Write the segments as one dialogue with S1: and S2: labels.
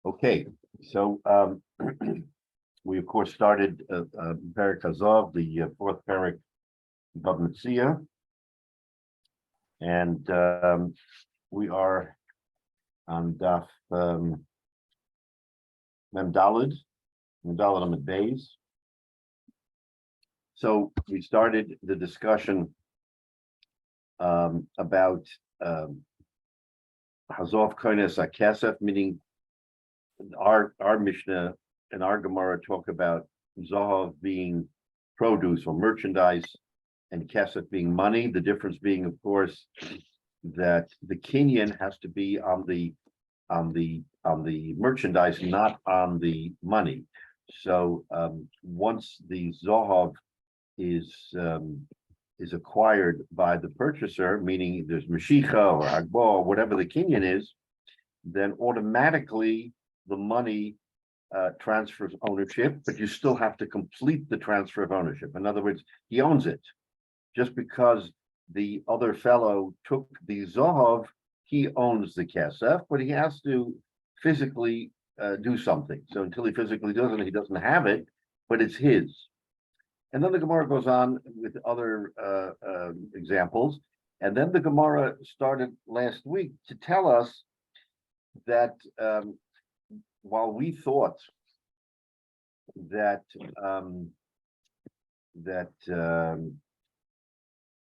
S1: Okay, so we of course started Perek Hazov, the fourth Perek Bava Metzia, and we are on Daf Mem Daled Amid Beis. So we started the discussion about Hazov Koines HaKesef, meaning our Mishnah and our Gemara talk about Zahav being produce or merchandise and Kesef being money. The difference being, of course, that the Kinyan has to be on the merchandise, not on the money. So once the Zahav is acquired by the purchaser, meaning there's Mashicha or Agbo or whatever the Kinyan is, then automatically the money transfers ownership, but you still have to complete the transfer of ownership. In other words, he owns it. Just because the other fellow took the Zohov, he owns the Kesef, but he has to physically do something. So until he physically does it, he doesn't have it, but it's his. And then the Gemara goes on with other examples. And then the Gemara started last week to tell us that while we thought that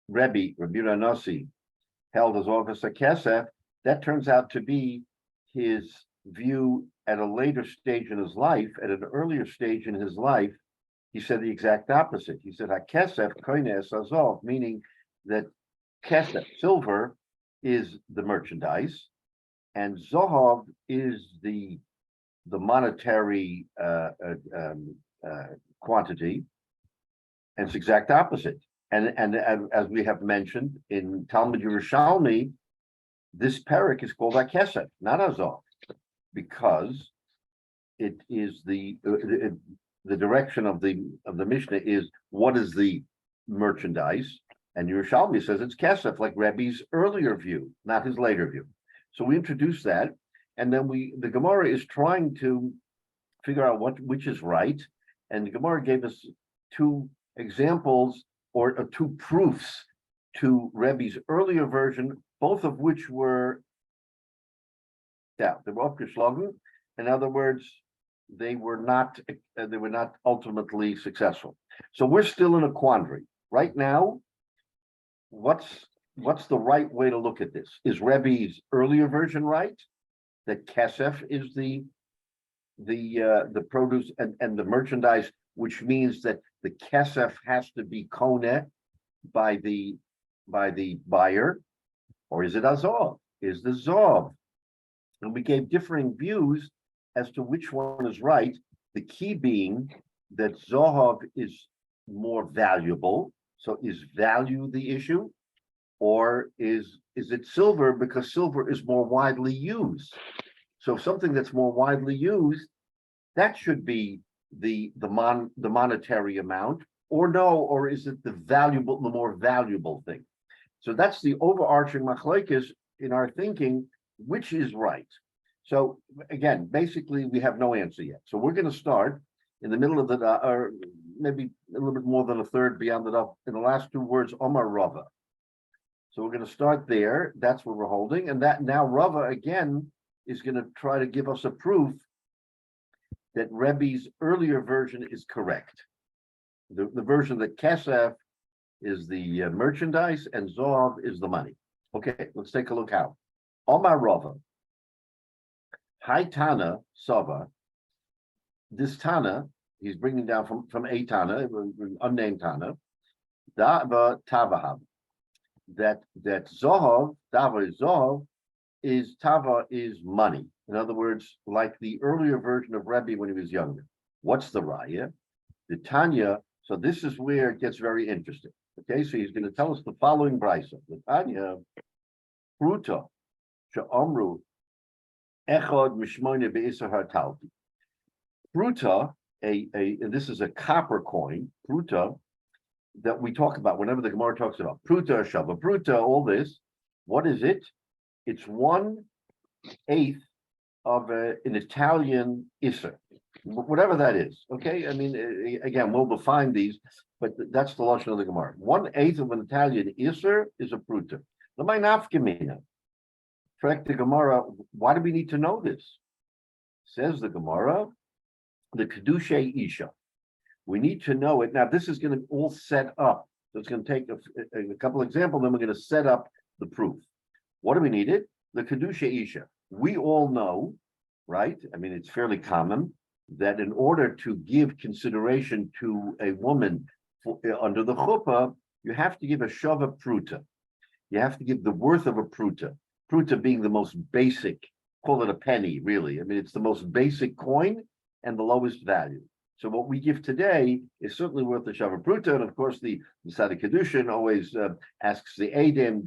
S1: Rabbi Ranasi held his office at Kesef, that turns out to be his view at a later stage in his life. At an earlier stage in his life, he said the exact opposite. He said HaKesef koines hazov, meaning that Kesef, silver, is the merchandise, and Zohov is the monetary quantity, and it's the exact opposite. And as we have mentioned in Talmud Yerushalmi, this perek is called HaKesef, not Hazov, because it is the direction of the Mishnah is what is the merchandise, and Yerushalmi says it's Kesef, like Rebbe's earlier view, not his later view. So we introduced that. And then the Gemara is trying to figure out which is right. And the Gemara gave us two examples or two proofs to Rebbe's earlier version, both of which were, they were aufgeschlagen. In other words, they were not ultimately successful. So we're still in a quandary. Right now, what's the right way to look at this? Is Rebbe's earlier version right? That Kesef is the produce and the merchandise, which means that the Kesef has to be kone by the buyer, or is it Azov? Is the Zov? And we gave differing views as to which one is right. The key being that Zohov is more valuable. So is value the issue? Or is it silver because silver is more widely used? So something that's more widely used, that should be the monetary amount, or no, or is it the more valuable thing? So that's the overarching machlokes in our thinking, which is right. So again, basically we have no answer yet. So we're going to start in the middle of or maybe a little bit more than a third beyond it up in the last two words, Omar Rava. So we're going to start there. That's where we're holding. And that now Rava again is going to try to give us a proof that Rebbe's earlier version is correct. The version that Kesef is the merchandise and Zov is the money. Okay, let's take a look how. Omar Rava. Hi Tana Sava. This Tana, he's bringing down from a Tana, unnamed Tana. Dava Tavahab. That Zohov, Tava is Zohov, is Tava is money. In other words, like the earlier version of Rebbe when he was younger. What's the raya? The Tanya. So this is where it gets very interesting. Okay, so he's going to tell us the following brisa. The Tanya, Pruta, Sha'amru, Echad Mishmoine Be'isar HaTalti. Pruta, and this is a copper coin, Pruta, that we talk about whenever the Gemara talks about Pruta, Shava Pruta, all this. What is it? it's 1/8 of an Italian Isser, whatever that is. Okay, I mean, again, we'll define these, but that's the lashon of the Gemara. 1/8 of an Italian Isser is a pruta. L'may nafkamina. Correct the Gemara. Why do we need to know this? Says the Gemara, the kedusha isha. We need to know it. Now, this is going to all set up. So it's going to take a couple examples, then we're going to set up the proof. What do we need it? The kedusha isha. We all know, right? I mean, it's fairly common that in order to give consideration to a woman under the chuppah, you have to give a shava pruta. You have to give the worth of a pruta. Pruta being the most basic, call it a penny, really. I mean, it's the most basic coin and the lowest value. So what we give today is certainly worth the shava pruta, and of course the Tzaddik Kedushin always asks the Eidim,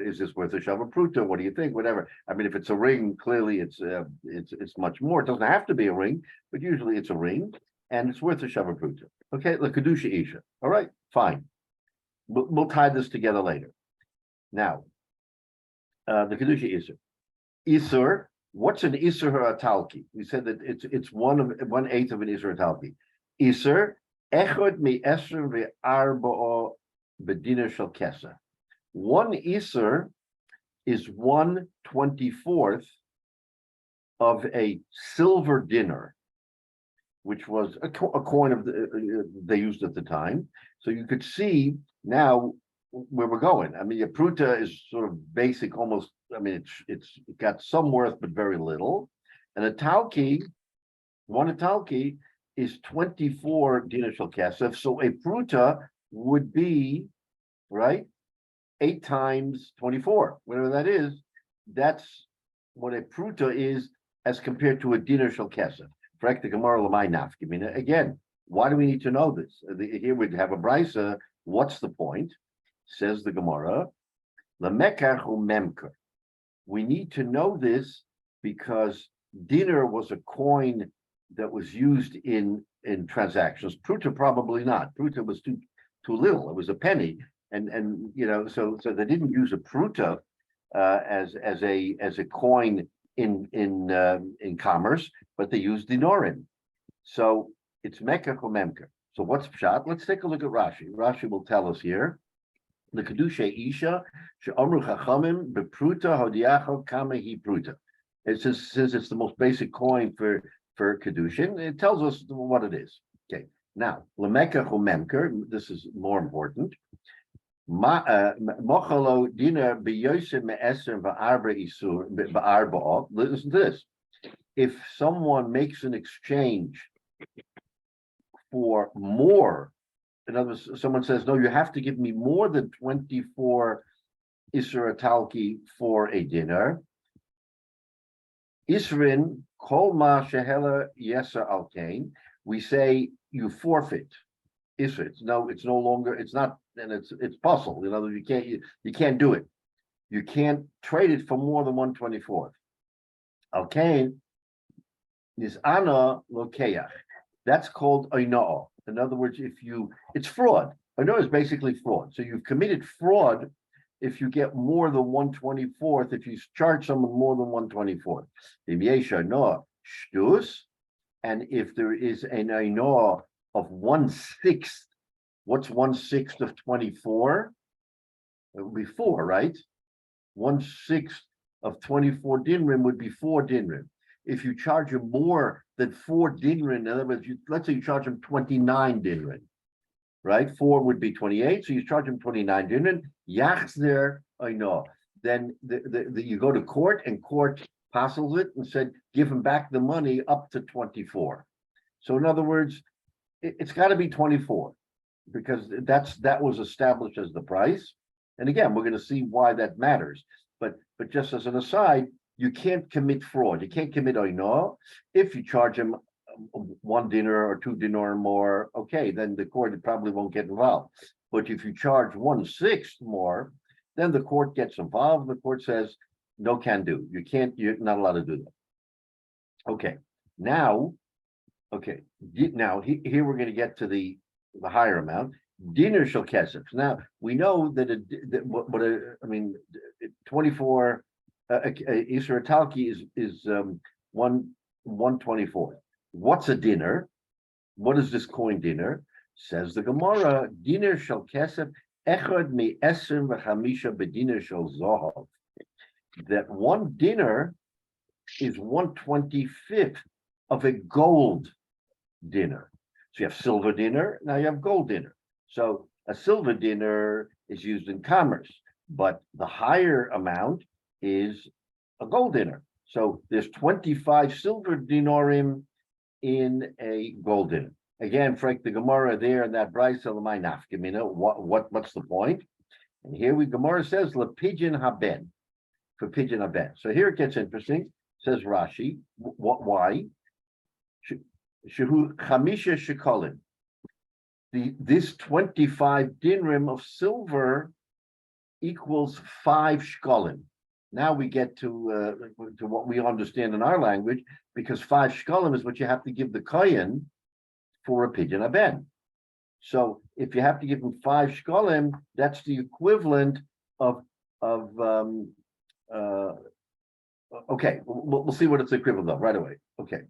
S1: is this worth a shava pruta? What do you think? Whatever. I mean, if it's a ring, clearly it's much more. It doesn't have to be a ring, but usually it's a ring, and it's worth a shava pruta. Okay, the kedusha isha. All right, fine. We'll tie this together later. Now, the kedusha isha. Isur. What's an Isur Hatalki? We said that it's 1/8 of an Isur Hatalki. Isur echod mi esr ve'arba bedina shel kesa. One Isur is 1/24 of a silver dinar, which was a coin of they used at the time. So you could see now where we're going. I mean, a pruta is sort of basic, almost. I mean, it's got some worth, but very little. And a talki, one talki is 24 dinar shel kesef. So a pruta would be, right, 8 times 24, whatever that is. That's what a pruta is as compared to a dinar shel kesef. Correct the Gemara l'may nafkamina. Again, why do we need to know this? Here we have a brisa. What's the point? Says the Gemara, l'mekach u'memker. We need to know this because dinar was a coin that was used in transactions. Pruta probably not. Pruta was too little. It was a penny, and so they didn't use a pruta as a coin in commerce, but they used dinarim. So it's mekach or memker. So what's pshat? Let's take a look at Rashi. Rashi will tell us here. The kedusha isha she'amru chachamim bepruta hodiacho kama hi pruta. It says it's the most basic coin for kedushin. It tells us what it is. Okay. Now lemekach memker. This is more important. Mochalo dinar b'yosem me'eser v'arba isur v'arba. Listen to this. If someone makes an exchange for more. In other words, someone says, no, you have to give me more than 24 Isra Talki for a dinar. Isrin, Kol Ma Shehela Yesa Alkain. We say you forfeit. Isra. It's no longer, it's not, and it's puzzle. In other words, you can't do it. You can't trade it for more than 1/24. Alkain is Ana Lokeach. That's called Oino'o. In other words, it's fraud. Oino'o is basically fraud. So you've committed fraud if you get more than 1/24, if you charge someone more than 1/24. And if there is an Oino'o of 1/6, what's 1/6 of 24? It would be 4, right? 1/6 of 24 dinrim would be 4 dinrim. If you charge him more than 4 dinrin, in other words, let's say you charge him 29 dinrin, right? 4 would be 28, so you charge him 29 dinrin. Yachzer, I know. Then you go to court, and court passes it and said, give him back the money up to 24. So in other words, it's got to be 24 because that was established as the price. And again, we're going to see why that matters. But just as an aside, you can't commit fraud. You can't commit oino. If you charge him 1 dinar or 2 dinar more, okay, then the court probably won't get involved. But if you charge 1/6 more, then the court gets involved. The court says, no can do. You're not allowed to do that. Okay, now here we're going to get to the higher amount. Dinar shel kesef. Now we know that 24 Isra Talki is 124. What's a dinner? What is this coin dinner? Says the Gemara, dinner shall kesef echad mi esrim v'chamisha bedinner shall zohav. That one dinner is 1/25 of a gold dinner. So you have silver dinner, now you have gold dinner. So a silver dinner is used in commerce, but the higher amount is a gold dinner. So there's 25 silver dinarim in a gold dinner. Again, Frank, the Gemara there in that Brisa l'may nafkamina. What's the point? And here Gemara says lepidyon haben, for pidyon haben. So here it gets interesting. Says Rashi, why? Shehu chamisha shekolim. This 25 dinrim of silver equals 5 shkolim. Now we get to what we understand in our language, because 5 shkolim is what you have to give the kohen for a pidyon haben. So if you have to give him 5 shkolim, that's the equivalent of okay, we'll see what it's equivalent of right away. Okay.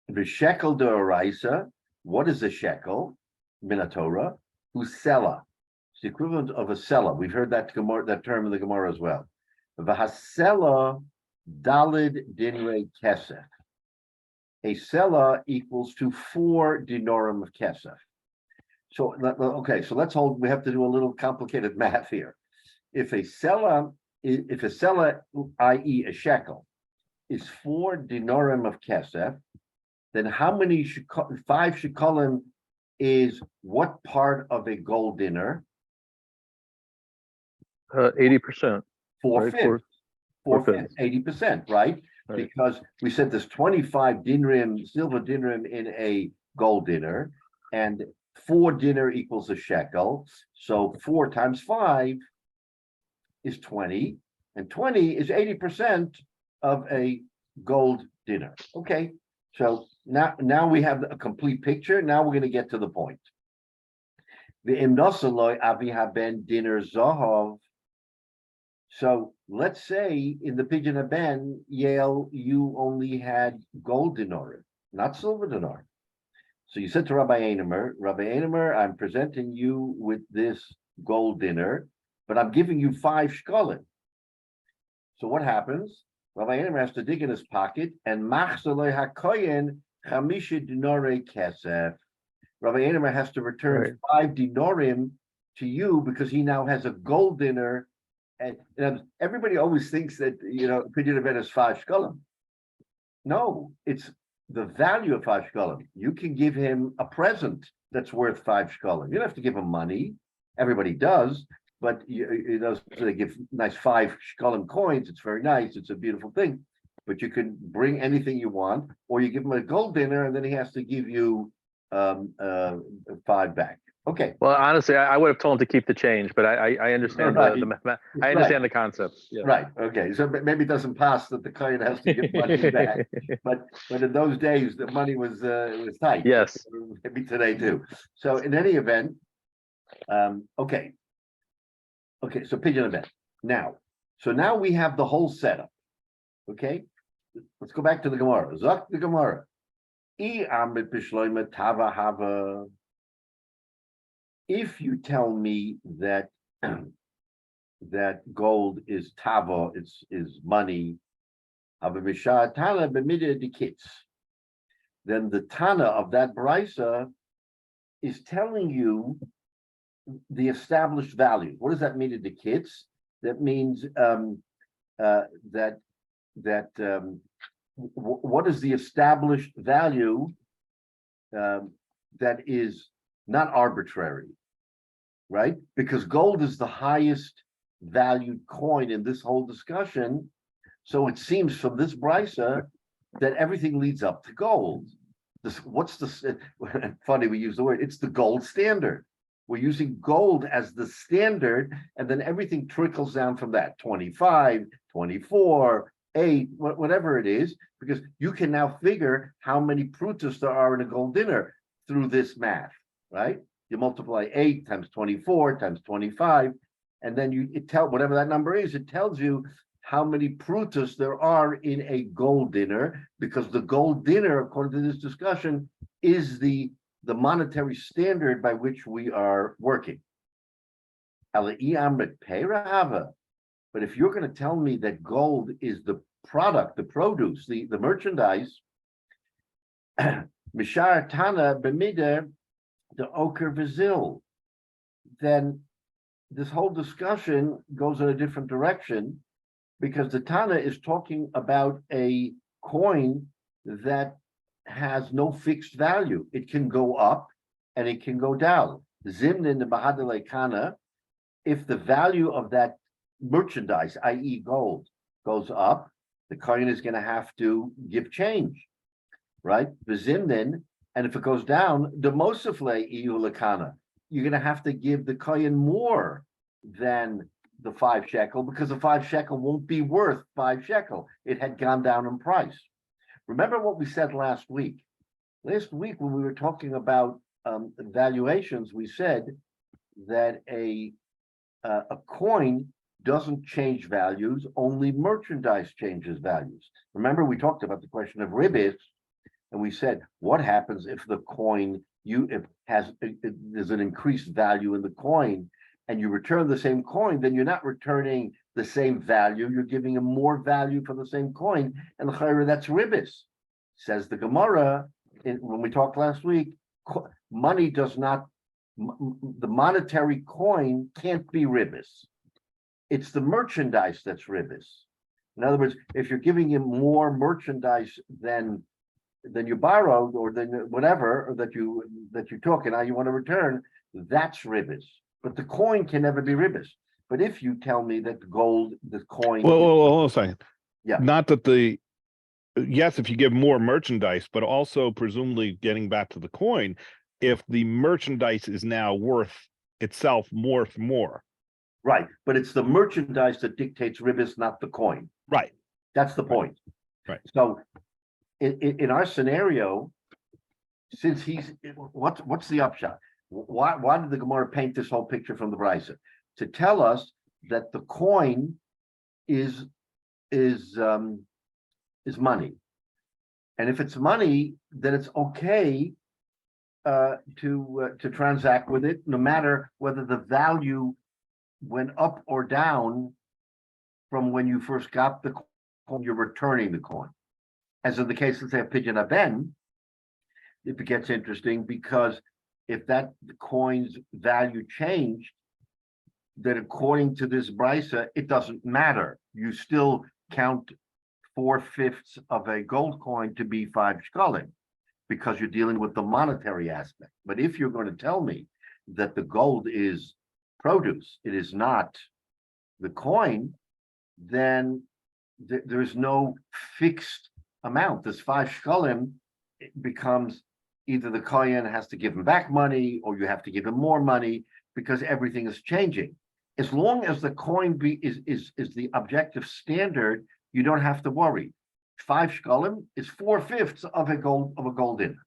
S1: The shekel d'oraisa, what is a shekel? Minatorah, husela. It's the equivalent of a sela. We've heard that term in the Gemara as well. V'hasela dalid dinrei kesef. A sela equals to 4 dinarim of kesef. So okay, so let's hold. We have to do a little complicated math here. If a sela, i.e., a shekel, is 4 dinarim of kesef, then how many 5 shekalim is what part of a gold dinner?
S2: 80%.
S1: 4/5. 4/5, 80%, right? Because we said there's 25 dinrim, silver dinrim in a gold dinner, and 4 dinner equals a shekel. So 4 times 5 is 20, and 20 is 80% of a gold dinner. Okay, so now we have a complete picture. Now we're going to get to the point. The imnosaloi avi haben dinner zohov. So let's say in the pidyon haben, Yale, you only had gold dinar, not silver dinar. So you said to Rabbi Einemer, I'm presenting you with this gold dinner, but I'm giving you 5 shkolim. So what happens? Rabbi Einemer has to dig in his pocket and machzalei hakoyen chamisha dinare kesef. Rabbi Einemer has to return 5 dinarim to you because he now has a gold dinner. And everybody always thinks that pidyon haben is 5 shkolim. No, it's the value of 5 shkolim. You can give him a present that's worth 5 shkolim. You don't have to give him money. Everybody does, but they give nice 5 shkolim coins. It's very nice. It's a beautiful thing. But you can bring anything you want, or you give him a gold dinner, and then he has to give you 5 back. Okay.
S2: Well, honestly, I would have told him to keep the change, but I understand I understand the concept. Yeah.
S1: Right. Okay. So maybe it doesn't pass that the client has to give money back, but in those days the money was tight.
S2: Yes.
S1: Maybe today too. So in any event, okay. So pidyon haben. Now we have the whole setup. Okay. Let's go back to the Gemara. Zok the Gemara. If you tell me that gold is tava, is money, then the Tana of that brisa is telling you the established value. What does that mean to the kids? That means what is the established value that is not arbitrary, right? Because gold is the highest valued coin in this whole discussion. So it seems from this brisa that everything leads up to gold. Funny we use the word, it's the gold standard. We're using gold as the standard, and then everything trickles down from that, 25, 24, 8, whatever it is, because you can now figure how many prutas there are in a gold dinner through this math. Right? You multiply 8 times 24 times 25, and then whatever that number is, it tells you how many prutas there are in a gold dinner, because the gold dinner, according to this discussion, is the monetary standard by which we are working. But if you're going to tell me that gold is the product, the produce, the merchandise, Mishar Tana B'midah the Oker Vizil, then this whole discussion goes in a different direction, because the Tana is talking about a coin that has no fixed value. It can go up and it can go down. Zimnin the Bahadale Kana, if the value of that merchandise, i.e. gold, goes up, the coin is going to have to give change, right? The Zimnin, and if it goes down, the Mosifle Iu Lakana, you're going to have to give the coin more than the 5 shekel, because the 5 shekel won't be worth 5 shekel. It had gone down in price. Remember what we said last week? Last week, when we were talking about valuations, we said that a coin doesn't change values, only merchandise changes values. Remember, we talked about the question of ribbis, and we said, what happens if the coin there's an increased value in the coin, and you return the same coin, then you're not returning the same value, you're giving them more value for the same coin, and that's ribbis. Says the Gemara, when we talked last week, money does not, the monetary coin can't be ribbis. It's the merchandise that's ribbis. In other words, if you're giving him more merchandise than you borrowed, or than whatever, or that you took, and now you want to return, that's ribbis. But the coin can never be ribbis. But if you tell me that the coin.
S3: Well, hold on a second.
S1: Yeah.
S3: Not that yes, if you give more merchandise, but also presumably getting back to the coin, if the merchandise is now worth itself more.
S1: Right. But it's the merchandise that dictates ribbis, not the coin.
S3: Right.
S1: That's the point.
S3: Right.
S1: So in our scenario, since what's the upshot? Why did the Gemara paint this whole picture from the Brisa? To tell us that the coin is money, and if it's money, then it's okay to transact with it, no matter whether the value went up or down from when you first got the coin. You're returning the coin, as in the case, let's say, of Pidyon Aben. It gets interesting, because if the coin's value changed, then according to this brisa, it doesn't matter. You still count 4/5 of a gold coin to be 5 shekalim, because you're dealing with the monetary aspect. But if you're going to tell me that the gold is produce, it is not the coin, then there's no fixed amount. This 5 shekalim, it becomes either the kohen has to give him back money, or you have to give him more money, because everything is changing. As long as the coin is the objective standard, you don't have to worry. 5 shekalim is 4/5 of a gold dinner.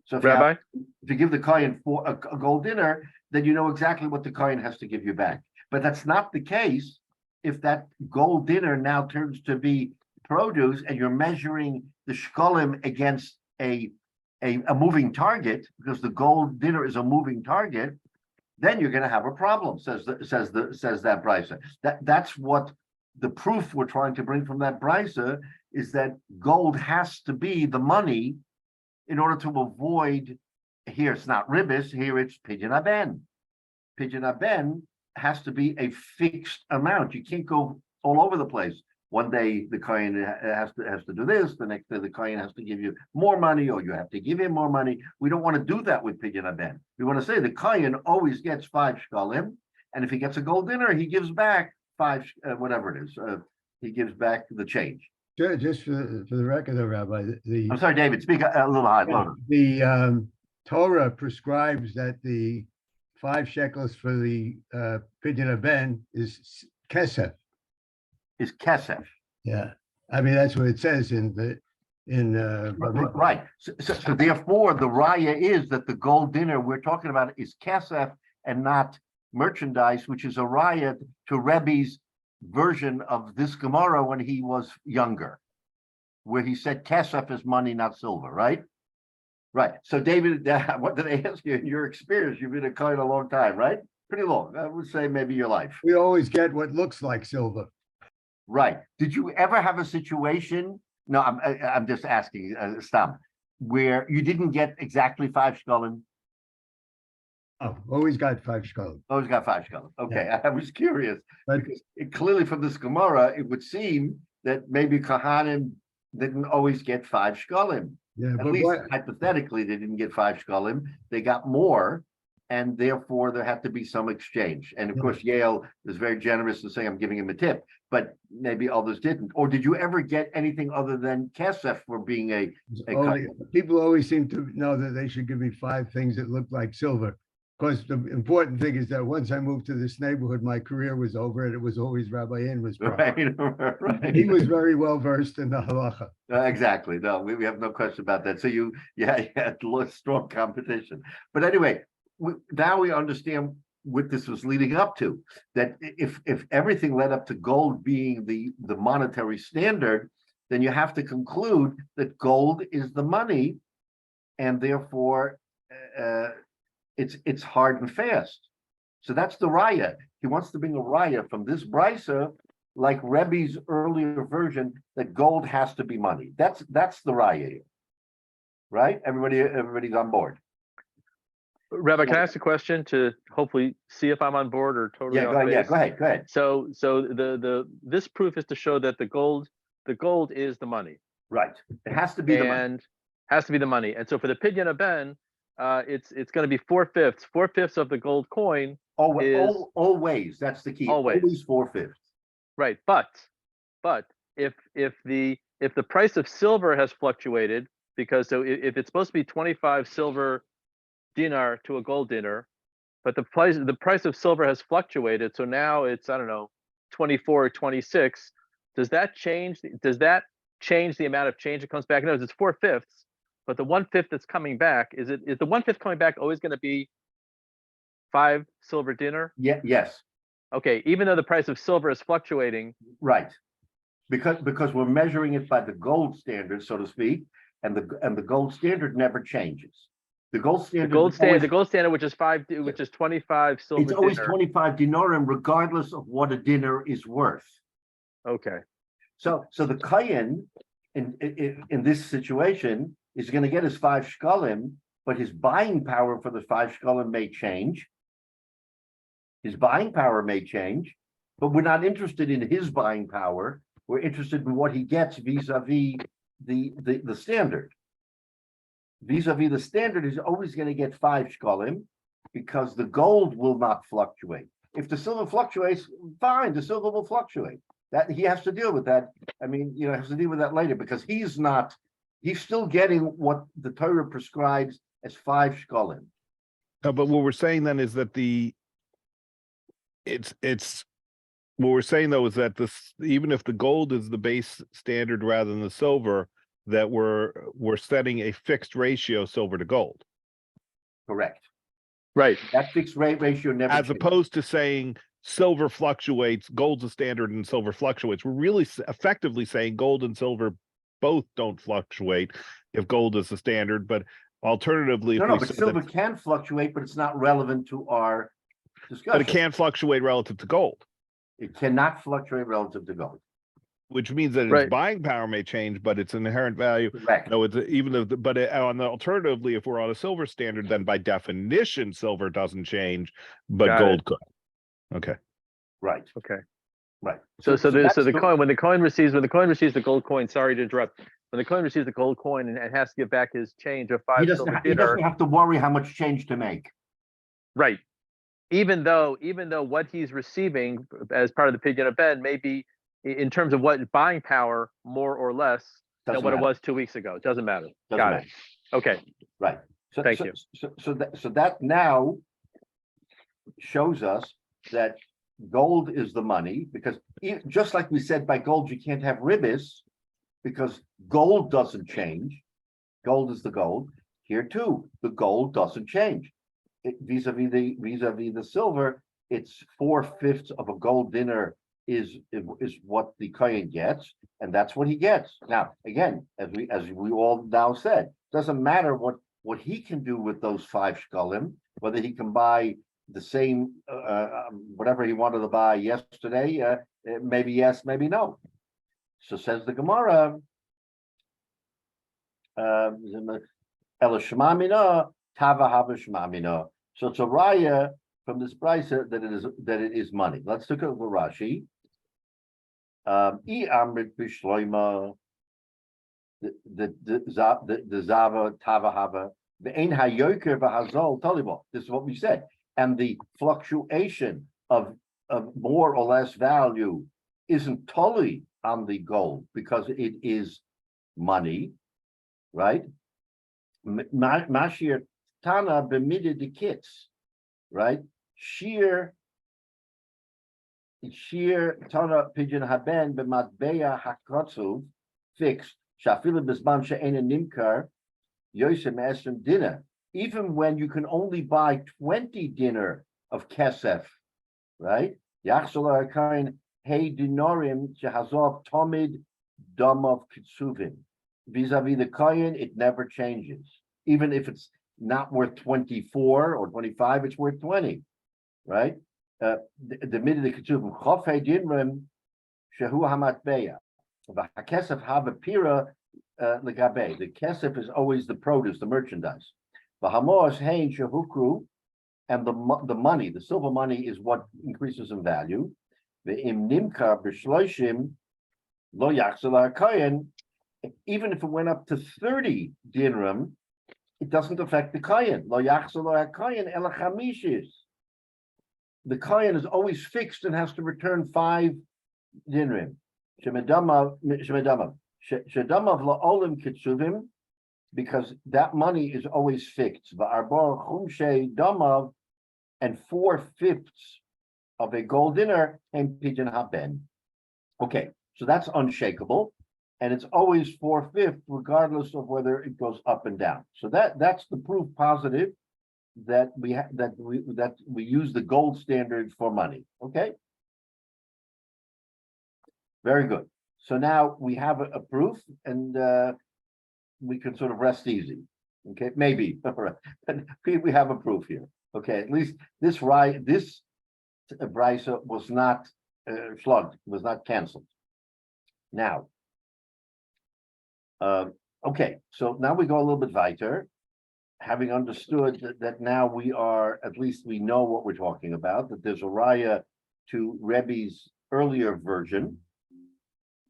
S1: So if you give the kohen a gold dinner, then you know exactly what the kohen has to give you back. But that's not the case if that gold dinner now turns to be produce, and you're measuring the shekalim against a moving target, because the gold dinner is a moving target, then you're going to have a problem, says that brisa. That's what the proof we're trying to bring from that brisa is, that gold has to be the money in order to avoid. Here it's not ribbis, here it's Pidyon Aben. Pidyon Aben has to be a fixed amount. You can't go all over the place. One day the kohen has to do this, the next day the kohen has to give you more money, or you have to give him more money. We don't want to do that with Pidyon Aben. We want to say the kohen always gets 5 shekalim, and if he gets a gold dinner, he gives back 5, whatever it is. He gives back the change.
S4: Just for the record, though, Rabbi,
S1: I'm sorry, David, speak a little high, louder.
S4: The Torah prescribes that the 5 shekels for the Pidyon Aben is kesef.
S1: Is kesef.
S4: Yeah, I mean that's what it says
S1: right. So therefore, the raya is that the gold dinner we're talking about is kesef and not merchandise, which is a riot to Rebbe's version of this Gemara when he was younger, where he said kesef is money, not silver, right? Right. So David, what did I ask you? In your experience, you've been a kohen a long time, right? Pretty long. I would say maybe your life.
S4: We always get what looks like silver.
S1: Right. Did you ever have a situation? No, I'm just asking, Stam, where you didn't get exactly 5 shkolim?
S4: Oh, always got 5 shkolim.
S1: Always got 5 shkolim. Okay, I was curious
S4: But
S1: because clearly from this Gemara, it would seem that maybe Kohanim didn't always get 5 shkolim.
S4: yeah,
S1: At
S4: but
S1: least
S4: what,
S1: hypothetically, they didn't get 5 shkolim. They got more, and therefore there had to be some exchange. And of
S4: Yeah.
S1: course, Yale is very generous in saying I'm giving him a tip, but maybe others didn't. Or did you ever get anything other than kesef for being a
S4: people always seem to know that they should give me 5 things that look like silver. Of course, the important thing is that once I moved to this neighborhood, my career was over and it was always Rabbi Inman's property.
S1: right? Right.
S4: He was very well versed in the halacha.
S1: Exactly. No, we have no question about that. So you had strong competition. But anyway, now we understand what this was leading up to. That if everything led up to gold being the monetary standard, then you have to conclude that gold is the money, and therefore it's hard and fast. So that's the raya. He wants to bring a raya from this brisa, like Rebbe's earlier version, that gold has to be money. That's the raya, right? Everybody's on board.
S2: Rabbi, can I ask a question to hopefully see if I'm on board or totally
S1: Yeah,
S2: off
S1: go
S2: base?
S1: ahead.
S2: So this proof is to show that the gold is the money.
S1: Right. It has to be the money.
S2: And has to be the money. And so for the Pidyon Ben, it's going to be 4/5. 4/5 of the gold coin.
S1: Always. That's the key.
S2: Always
S1: 4/5.
S2: Right. But if the price of silver has fluctuated, because so if it's supposed to be 25 silver dinar to a gold dinar, but the price of silver has fluctuated, so now it's, I don't know, 24 or 26. Does that change the amount of change that comes back? No, it's 4/5, but the 1/5 that's coming back, is the 1/5 coming back always going to be 5 silver dinar?
S1: Yeah, yes.
S2: Okay, even though the price of silver is fluctuating.
S1: Right. Because we're measuring it by the gold standard, so to speak, and the gold standard never changes. The gold standard,
S2: The gold standard, which is 25 silver.
S1: It's always
S2: dinar.
S1: 25 dinarim, regardless of what a dinar is worth.
S2: Okay.
S1: So the kohen in this situation is going to get his 5 shkolim, but his buying power for the 5 shkolim may change. His buying power may change, but we're not interested in his buying power. We're interested in what he gets vis-a-vis the standard. Vis-a-vis the standard, is always going to get 5 shkolim because the gold will not fluctuate. If the silver fluctuates, fine, the silver will fluctuate. That he has to deal with that. I mean, has to deal with that later because he's still getting what the Torah prescribes as 5 shkolim.
S3: No, but what we're saying then is that what we're saying though is that even if the gold is the base standard rather than the silver, that we're setting a fixed ratio silver to gold.
S1: Correct.
S2: Right.
S1: That fixed rate ratio never
S3: As
S1: changes.
S3: opposed to saying silver fluctuates, gold's a standard and silver fluctuates. We're really effectively saying gold and silver both don't fluctuate if gold is the standard, but alternatively,
S1: but silver can fluctuate, but it's not relevant to our discussion.
S3: But it can fluctuate relative to gold.
S1: It cannot fluctuate relative to gold.
S3: Which means that
S2: Right.
S3: its buying power may change, but its inherent value.
S1: Correct.
S3: No, alternatively, if we're on a silver standard, then by definition, silver doesn't change, but
S2: Got
S3: gold
S2: it.
S3: could. Okay.
S1: Right.
S2: Okay.
S1: Right.
S2: So
S1: that's
S2: the coin, when the coin receives the gold coin, sorry to interrupt. When the coin receives the gold coin and has to give back his change of 5 silver
S1: he
S2: dinar,
S1: doesn't have to worry how much change to make.
S2: right? Even though what he's receiving as part of the Pidyon Ben may be, in terms of what buying power, more or less than
S1: Doesn't
S2: what it
S1: matter.
S2: was 2 weeks ago. It doesn't matter.
S1: Doesn't
S2: Got
S1: matter.
S2: it. Okay.
S1: Right. So,
S2: Thank
S1: so,
S2: you.
S1: So that now shows us that gold is the money, because just like we said, by gold you can't have ribbis because gold doesn't change. Gold is the gold. Here too, the gold doesn't change. Vis-a-vis the silver, it's 4/5 of a gold dinner is what the kohen gets, and that's what he gets. Now, again, as we all now said, doesn't matter what he can do with those 5 shkalim, whether he can buy the same whatever he wanted to buy yesterday, maybe yes, maybe no. So says the Gemara, Ela shmamina, tava hava shmamina. So it's a raya from this brisa that it is money. Let's look at Rashi. I amrit bishloima, the zava tava hava, the ein hayoker v'hazol tolibo. This is what we said, and the fluctuation of more or less value isn't totally on the gold because it is money, right? Mashir Tana b'midid the kits, right? Shiur Tana pigeon haben b'matbeya hakotzu fixed shafilu b'zman she'ena nimkar yosem esem dinner. Even when you can only buy 20 dinner of kesef, right? Yachzol hakain hey dinorim shehazov tomid damav kitsuvim. Vis-a-vis the kohen, it never changes. Even if it's not worth 24 or 25, it's worth 20, right? The mid of the ketuvim chofei dinrim shehu hamatbeya. V'hakesef havapira legabe. The kesef is always the produce, the merchandise. V'hamos hein shehukru, and the money, the silver money, is what increases in value. Ve'im nimkar b'shloishim lo yachzor ha'kohen. Even if it went up to 30 dinram, it doesn't affect the kohen. Lo yachzor ha'kohen ela chamishis. The kohen is always fixed and has to return 5 dinram. Shemedamav la'olim kitzuvim, because that money is always fixed. Va'arbor chumshei damav, and 4/5 of a gold dinner and pigeon haben. Okay, so that's unshakable. And it's always 4/5, regardless of whether it goes up and down. So that's the proof positive that we use the gold standard for money. Okay, very good. So now we have a proof, and we can sort of rest easy. Okay, maybe we have a proof here. Okay, at least this brisa was not slugged, was not canceled. Now. Okay, so now we go a little bit weiter, having understood that now at least we know what we're talking about, that there's a raya to Rebbe's earlier version.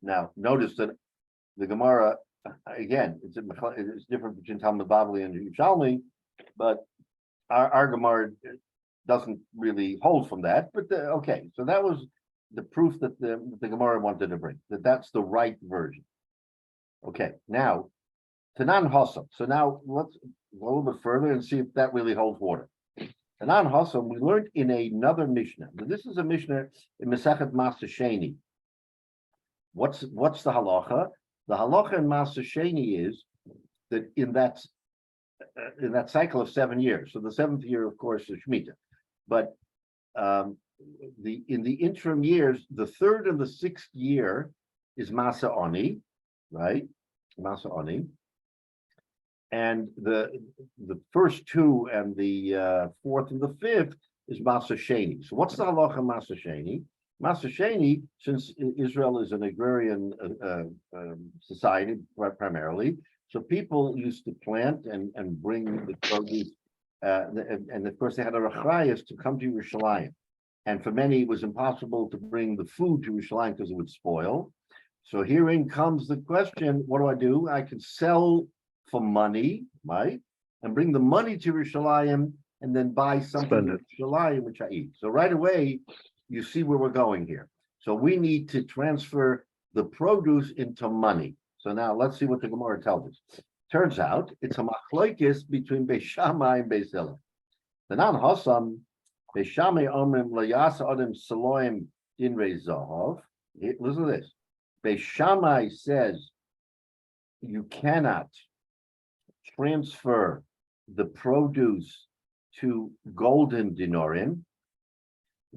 S1: Now, notice that the Gemara, again, it's different between Talmud Bavli and Yerushalmi, but our Gemara doesn't really hold from that, but okay, so that was the proof that the Gemara wanted to bring, that's the right version. Okay, now Tanan Hossam. So now let's go a little bit further and see if that really holds water. Tanan Hossam, we learned in another Mishnah. This is a Mishnah in Masechet Maaseh Sheni. What's the halacha? The halacha in Maaseh Sheni is that in that cycle of 7 years. So the 7th year, of course, is Shemitah, but in the interim years, the 3rd and the 6th year is Maaseh Oni, right? Maaseh Oni, and the first 2 and the 4th and the 5th is Maaseh Sheni. So what's the halacha Maaseh Sheni? Maaseh Sheni, since Israel is an agrarian society primarily, so people used to plant and bring the produce, and of course they had a rachrayas to come to Yerushalayim, and for many it was impossible to bring the food to Yerushalayim because it would spoil. So herein comes the question, what do? I can sell for money, right? And bring the money to Yerushalayim and then buy something in Yerushalayim, which I eat. So right away, you see where we're going here. So we need to transfer the produce into money. So now let's see what the Gemara tells us. Turns out it's a machlokes between Beis Shammai and Beis Hillel. The non Hossam, Beis Shammai omrim layasa adam saloim dinrei zahav. Listen to this. Beis Shammai says you cannot transfer the produce to golden dinorim.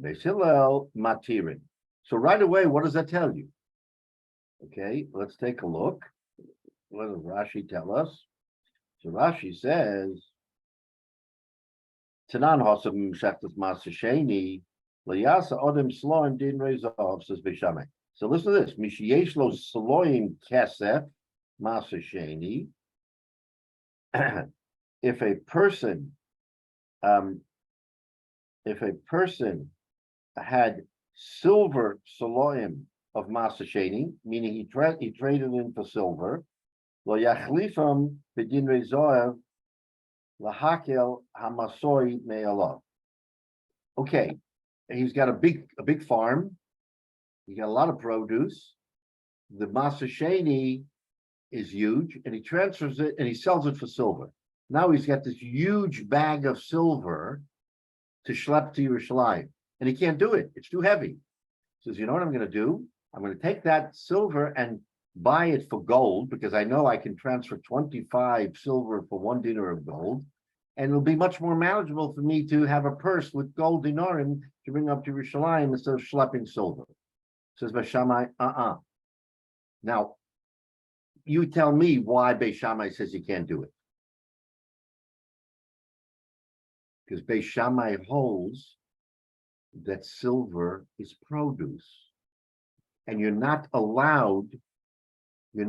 S1: Beis Hillel matirin. So right away, what does that tell you? Okay, let's take a look. What does Rashi tell us? So Rashi says, Tanan Hosav Mishachtas Masa Sheni, Layasa Odem Sloim Din Rezov, says Beishamai. So listen to this. Mishiyesh lo Sloim Kesef Masa Sheni. If a person had silver Saloim of Masa Sheni, meaning he traded in for silver, Lo Yachlifam Bedin Rezoev Lahakel Hamasoi Me'alav. Okay, he's got a big farm. He got a lot of produce. The Masa Sheni is huge, and he transfers it and he sells it for silver. Now he's got this huge bag of silver to schlep to Yerushalayim, and he can't do it. It's too heavy. He says, you know what I'm going to do? I'm going to take that silver and buy it for gold, because I know I can transfer 25 silver for 1 dinar of gold, and it'll be much more manageable for me to have a purse with gold dinarim to bring up to Yerushalayim instead of schlepping silver. Says Beis Shammai, Now, you tell me why Beis Shammai says you can't do it. Because Beis Shammai holds that silver is produce, and you're not allowed to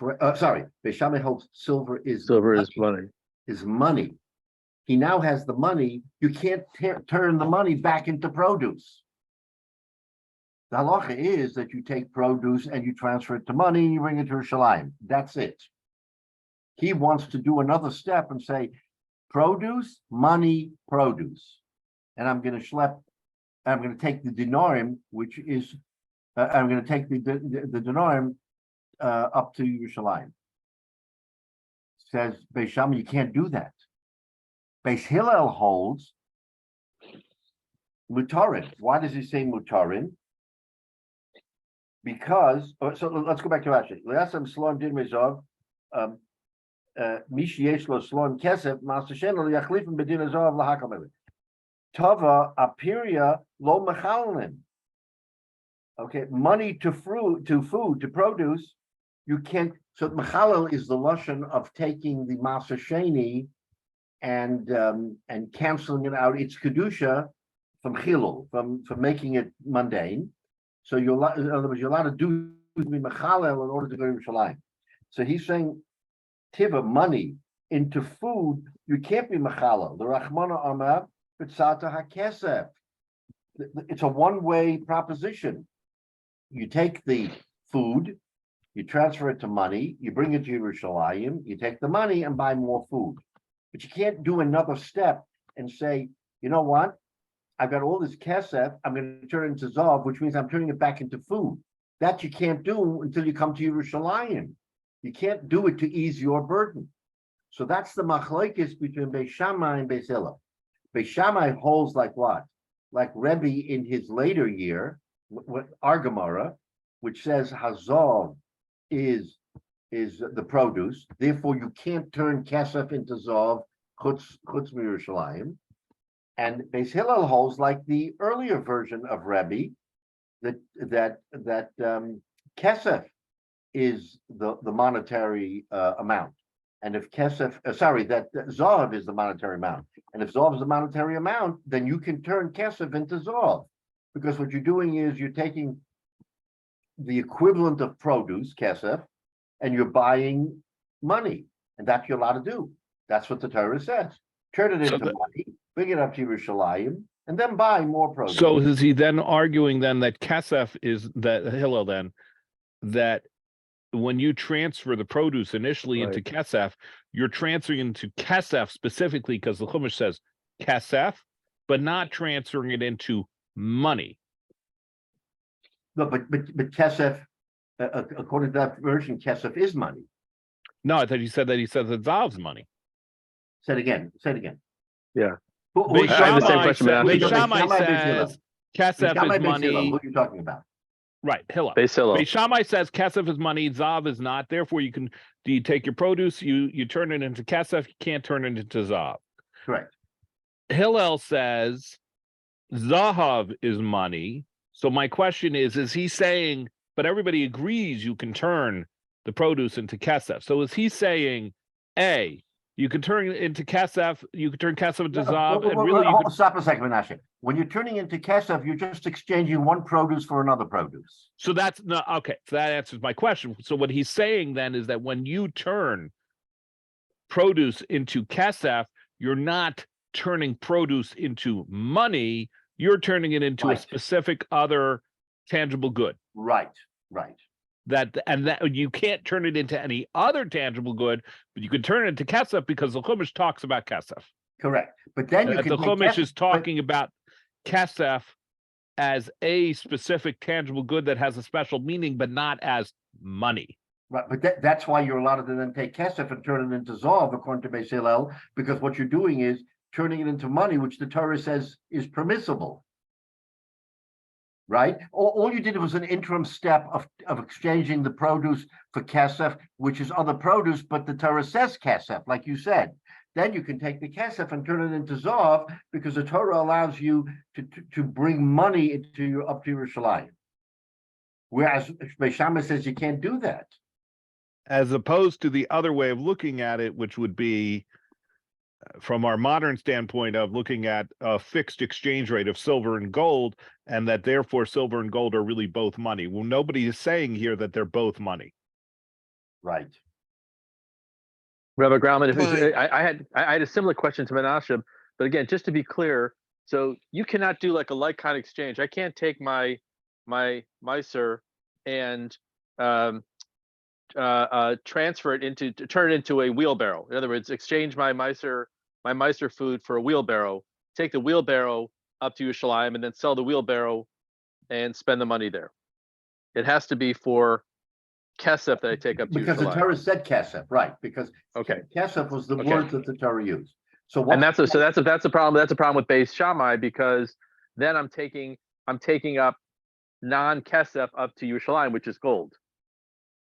S1: Beis Shammai holds silver is
S2: money.
S1: Is money. He now has the money. You can't turn the money back into produce. The halacha is that you take produce and you transfer it to money, and you bring it to Yerushalayim. That's it. He wants to do another step and say, produce, money, produce. And I'm going to take the dinarim, which is, I'm going to take the dinarim up to Yerushalayim. Says Beis Shammai, you can't do that. Beis Hillel holds mutarin. Why does he say mutarin? Because, so let's go back to Rashi. Le'asam Sloim Din Rezov, Mish Yesh Lo Sloim Kesef, Master Shen Lo Yachlifim Bedin Rezov Lahakam. Tava Apiria Lo Mechalin. Okay, money to food, to produce, you can't. So Mechalel is the lashon of taking the Maser Sheni and canceling it out. It's kedusha from chilul, from making it mundane. So in other words, you're allowed to do Mechalel in order to go to Yerushalayim. So he's saying, tiva, money into food, you can't be Mechalel. The Rachmana Amar B'tzata HaKesef. It's a one-way proposition. You take the food, you transfer it to money, you bring it to Yerushalayim, you take the money and buy more food. But you can't do another step and say, you know what? I've got all this kesef, I'm going to turn it into zav, which means I'm turning it back into food. That you can't do until you come to Yerushalayim. You can't do it to ease your burden. So that's the machlokes between Beis Shammai and Beis Hillel. Beis Shammai holds like what? Like Rebbe in his later year, our Gemara, which says Hazav is the produce, therefore you can't turn kesef into zav chutz Yerushalayim. And Beis Hillel holds like the earlier version of Rebbe that kesef is the monetary amount, and if kesef, that zav is the monetary amount, and if zav is the monetary amount, then you can turn kesef into zav, because what you're doing is you're taking the equivalent of produce, kesef, and you're buying money, and that you're allowed to do. That's what the Torah says. Turn it into money, bring it up to Yerushalayim, and then buy more produce.
S3: So is he then arguing then that kesef is that Hillel then that when you transfer the produce initially into kesef, you're transferring into kesef specifically because the Chumash says kesef, but not transferring it into money.
S1: No, but kesef, according to that version, kesef is money.
S3: No, I thought he said that Zav's money.
S1: Say it again.
S2: Yeah.
S3: Beis
S2: I have the same question, but
S3: Beis Shammai says kesef is money.
S1: Who are you talking about?
S3: Right, Hillel.
S2: Beis Hillel.
S3: Beis Shammai says kesef is money, zav is not. Therefore, you take your produce, you turn it into kesef. You can't turn it into zav.
S1: Correct.
S3: Hillel says Zahav is money. So my question is he saying, but everybody agrees you can turn the produce into kesef. So is he saying, A, you can turn it into kesef, you can turn kesef into zahav, and really you could...
S1: Stop a second, Menashe. When you're turning into kesef, you're just exchanging one produce for another produce.
S3: So that's not okay. So that answers my question. So what he's saying then is that when you turn produce into kesef, you're not turning produce into money, you're turning it into a specific other tangible good.
S1: Right.
S3: That you can't turn it into any other tangible good, but you can turn it into kesef because the Chumash talks about kesef.
S1: Correct. But then you can
S3: the Chumash is talking about kesef as a specific tangible good that has a special meaning, but not as money.
S1: Right, but that's why you're allowed to then take kesef and turn it into zav, according to Beis Hillel, because what you're doing is turning it into money, which the Torah says is permissible. Right? All you did was an interim step of exchanging the produce for kesef, which is other produce, but the Torah says kesef, like you said. Then you can take the kesef and turn it into zav, because the Torah allows you to bring money up to Yerushalayim. Whereas Beis Shammai says you can't do that.
S3: As opposed to the other way of looking at it, which would be from our modern standpoint of looking at a fixed exchange rate of silver and gold, and that therefore silver and gold are really both money. Well, nobody is saying here that they're both money.
S1: Right.
S2: Rabbi Grauman, I had a similar question to Menashe, but again, just to be clear, so you cannot do like a like kind exchange. I can't take my miser and transfer it turn it into a wheelbarrow. In other words, exchange my miser food for a wheelbarrow, take the wheelbarrow up to Yerushalayim, and then sell the wheelbarrow and spend the money there. It has to be for kesef that I take up to
S1: because the
S2: Yerushalayim.
S1: Torah said kesef, right? Because kesef was the word that the Torah used. So
S2: that's a problem. That's a problem with Beis Shammai, because then I'm taking up non-kesef up to Yerushalayim, which is gold.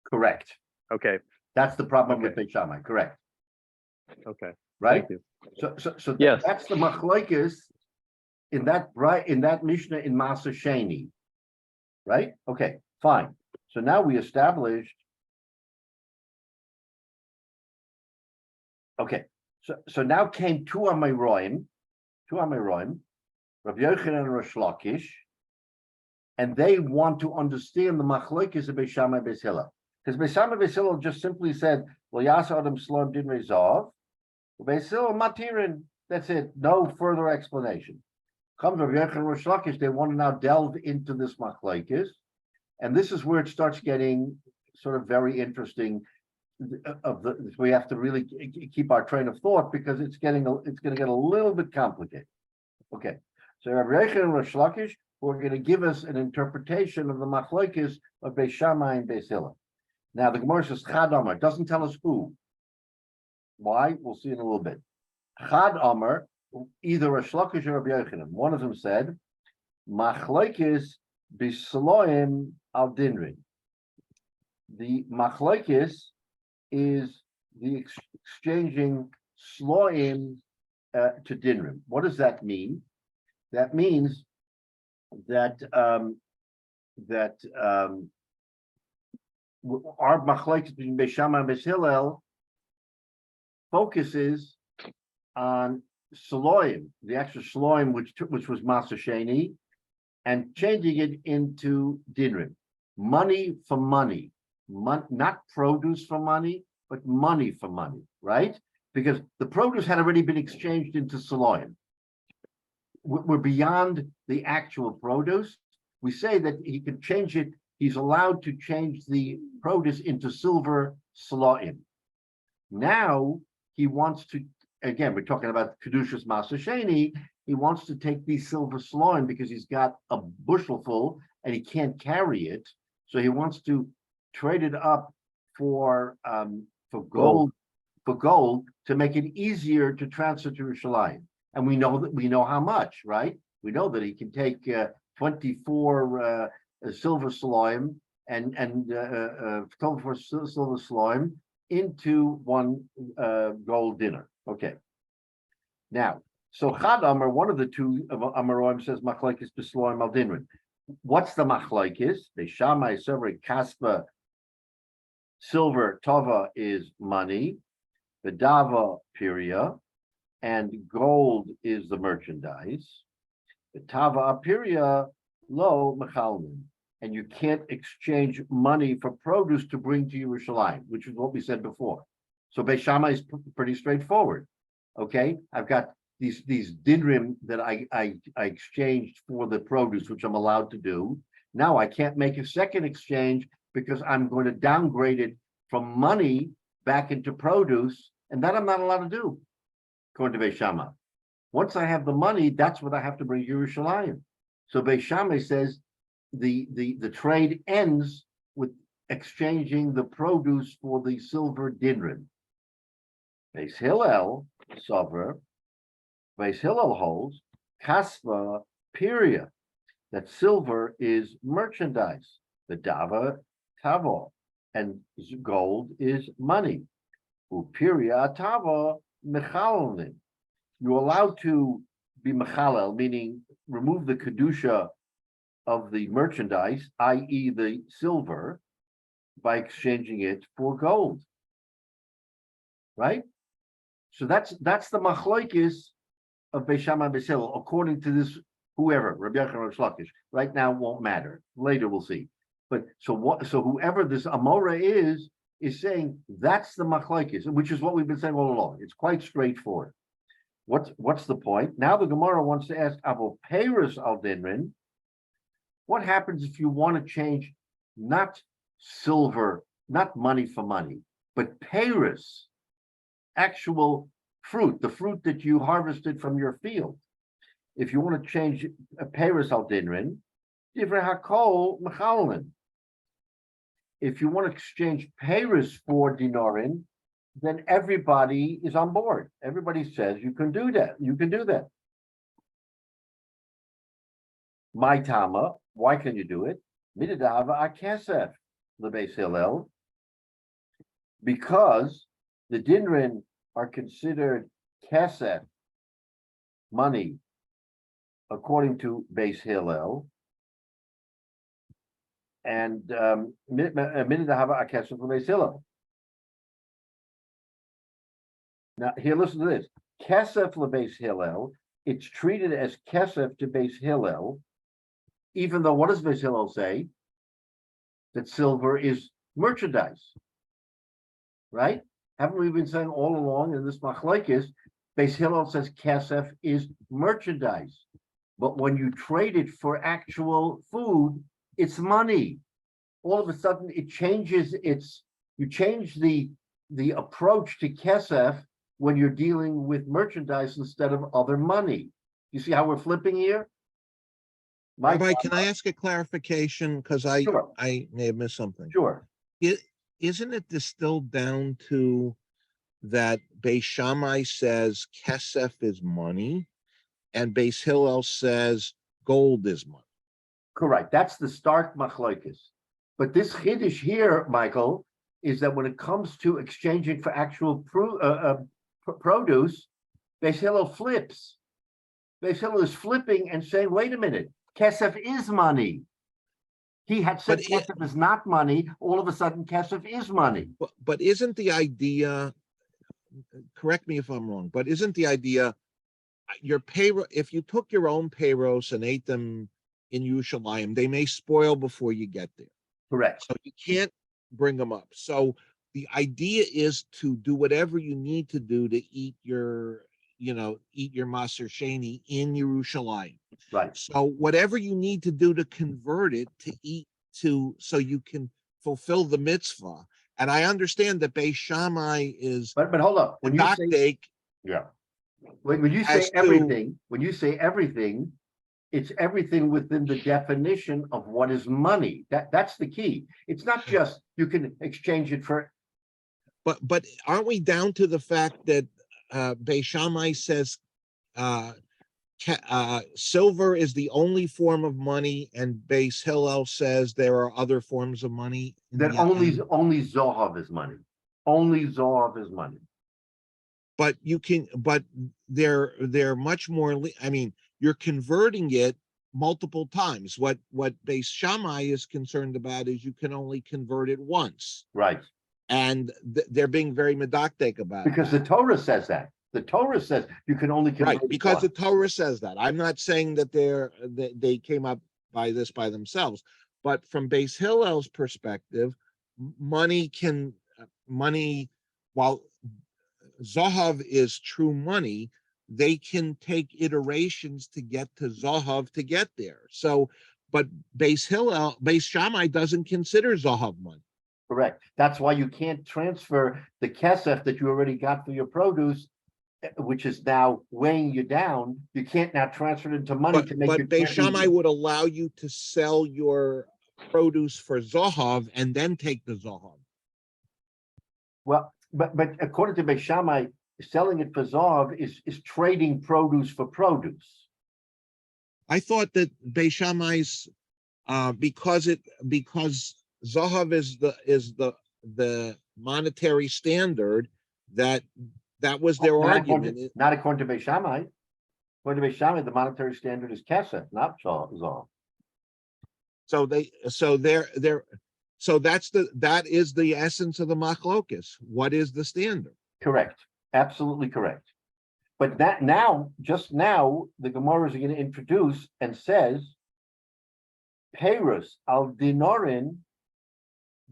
S1: Correct.
S2: Okay.
S1: That's the problem with Beis Shammai. Correct.
S2: Okay.
S1: Right.
S2: Thank you.
S1: So
S2: yes,
S1: that's the machlokes in that Mishnah in Masa Sheni. Right. Okay. Fine. So now we established. Okay. So now came two Amoraim, Rabbi Yochanan and Rosh Lakish, and they want to understand the machlokes of Beis Shammai Beis Hillel. Because Beis Shammai Beis Hillel just simply said, "Well, Yasa Adam Shalom din resolve." Beis Hillel matirin. That's it. No further explanation. Comes Rabbi Yochanan and Rosh Lakish. They want to now delve into this machlokes, and this is where it starts getting sort of very interesting. We have to really keep our train of thought, because it's going to get a little bit complicated. Okay, so Rabbi Yochanan and Rosh Lakish who are going to give us an interpretation of the machlokes of Beis Shammai and Beis Hillel. Now the Gemara says Chad Amar, doesn't tell us who. Why? We'll see in a little bit. Chad Amar, either Rosh Lakish or Rabbi Yochanan. One of them said, machlokes b'sloim al dinrin. The machlokes is the exchanging sloim to dinrim. What does that mean? That means that our machlokes between Beis Shammai and Beis Hillel focuses on sloim, the extra sloim which was Masa Sheni, and changing it into dinrim, money for money. Not produce for money, but money for money, right? Because the produce had already been exchanged into saloim. We're beyond the actual produce. We say that he can change it. He's allowed to change the produce into silver saloim. Now he wants to, again, we're talking about Kedushas Masa Sheni. He wants to take these silver saloim because he's got a bushel full and he can't carry it. So he wants to trade it up for gold to make it easier to transfer to Yerushalayim. And we know how much, right? We know that he can take 24 silver saloim and 24 silver saloim into one gold dinner. Okay. Now So Chad Amar, one of the two of Amaroim says Machlokes B'Sloim Al Dinrin. What's the Machlokes? Beis Shammai Silver Kaspa, silver Tava is money, the Dava Piria, and gold is the merchandise. The Tava Apiria Lo Mechalmin. And you can't exchange money for produce to bring to Yerushalayim, which is what we said before. So Beis Shammai is pretty straightforward. Okay, I've got these dinrim that I exchanged for the produce, which I'm allowed to do. Now I can't make a second exchange because I'm going to downgrade it from money back into produce, and that I'm not allowed to do, according to Beis Shammai. Once I have the money, that's what I have to bring to Yerushalayim. So Beis Shammai says the trade ends with exchanging the produce for the silver dinrim. Beis Hillel Sover, Beis Hillel holds kasva piria, that silver is merchandise, the dava tavo, and gold is money. Upiria tavo mechalin. You're allowed to be mechalel, meaning remove the kedusha of the merchandise, i.e. the silver, by exchanging it for gold. Right? So that's the machlokes of Beis Shammai and Beis Hillel, according to this, whoever, Rabbi Yochanan or Shlokish. Right now won't matter. Later we'll see. But so whoever this Amora is saying that's the machlokes, which is what we've been saying all along. It's quite straightforward. What's the point? Now the Gemara wants to ask Avo Peiros al Dinrin. What happens if you want to change not silver, not money for money, but Peiros, actual fruit, the fruit that you harvested from your field? If you want to change a Peiros al Dinrin, divrei hakol mechalin. If you want to exchange Peiros for dinarin, then everybody is on board. Everybody says you can do that. You can do that. My Tama, why can you do it? Midadava akesef lebeis Hillel, because the dinrin are considered kesef, money, according to Beis Hillel, and midadava akesef lebeis Hillel. Now, here, listen to this. Kesef lebeis Hillel, it's treated as kesef to Beis Hillel, even though what does Beis Hillel say? That silver is merchandise, right? Haven't we been saying all along in this machlokes, Beis Hillel says kesef is merchandise, but when you trade it for actual food, it's money. All of a sudden, it changes you change the approach to kesef when you're dealing with merchandise instead of other money. You see how we're flipping here?
S5: Rabbi, can I ask a clarification? Because
S1: Sure.
S5: I may have missed something.
S1: Sure.
S5: Isn't it distilled down to that Beis Shammai says kesef is money and Beis Hillel says gold is money?
S1: Correct. That's the stark machlokes. But this chiddush here, Michael, is that when it comes to exchanging for actual produce, Beis Hillel flips. Beis Hillel is flipping and saying, wait a minute, kesef is money. He had said kesef is not money. All of a sudden, kesef is money.
S5: But isn't the idea, correct me if I'm wrong, but isn't the idea your payroll, if you took your own payros and ate them in Yerushalayim, they may spoil before you get there.
S1: Correct.
S5: So you can't bring them up. So the idea is to do whatever you need to do to eat your Maser Sheni in Yerushalayim.
S1: Right.
S5: So whatever you need to do to convert it to eat so you can fulfill the mitzvah. And I understand that Beis Shammai is
S1: But hold up. When you say
S5: yeah.
S1: When you say everything, it's everything within the definition of what is money. That's the key. It's not just you can exchange it for.
S5: But aren't we down to the fact that Beis Shammai says silver is the only form of money, and Beis Hillel says there are other forms of money?
S1: That only Zohav is money. Only Zohav is money.
S5: but they're much more, I mean, you're converting it multiple times. What Beis Shammai is concerned about is you can only convert it once.
S1: Right,
S5: And they're being very medactic about
S1: because the
S5: that.
S1: Torah says that. The Torah says you can only convert
S5: Right,
S1: it
S5: because the
S1: once.
S5: Torah says that. I'm not saying that they came up by this by themselves, but from Beis Hillel's perspective, money, while Zahav is true money, they can take iterations to get to Zahav to get there. So, but Beis Shammai doesn't consider Zahav money.
S1: Correct. That's why you can't transfer the kesef that you already got for your produce, which is now weighing you down. You can't now transfer it into money to make your.
S5: But Beis Shammai would allow you to sell your produce for Zahav and then take the Zahav.
S1: Well, but according to Beis Shammai, selling it for Zahav is trading produce for produce.
S5: I thought that Beis Shammai's because Zahav is the monetary standard, that was their argument.
S1: Not according to Beis Shammai. According to Beis Shammai, the monetary standard is kesef, not Zahav.
S5: So that is the essence of the machlokus. What is the standard?
S1: Correct. Absolutely correct. But just now, the Gemara is going to introduce and says, Perus al dinorin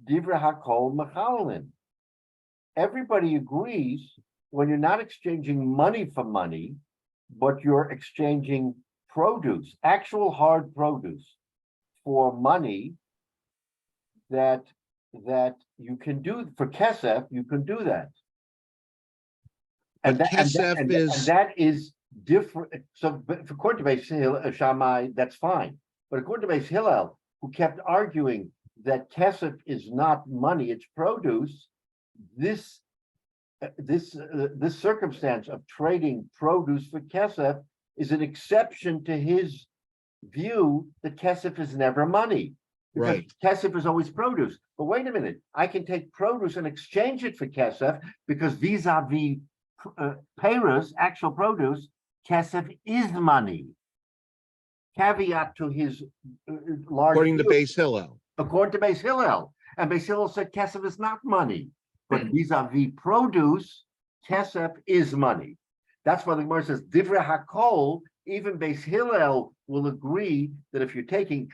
S1: divra hakol machalin. Everybody agrees when you're not exchanging money for money, but you're exchanging produce, actual hard produce, for money, that you can do for kesef, you can do that. And that is different. So, but according to Beis Shammai, that's fine. But according to Beis Hillel, who kept arguing that kesef is not money, it's produce, this circumstance of trading produce for kesef is an exception to his view that kesef is never money. Because
S5: Right.
S1: Kesef is always produce. But wait a minute, I can take produce and exchange it for kesef, because vis-a-vis payers, actual produce, kesef is money. Caveat to his large.
S5: According to Beis Hillel.
S1: According to Beis Hillel. And Beis Hillel said kesef is not money. But vis-a-vis produce, kesef is money. That's why the Gemara says, Divrei Hakol, even Beis Hillel will agree that if you're taking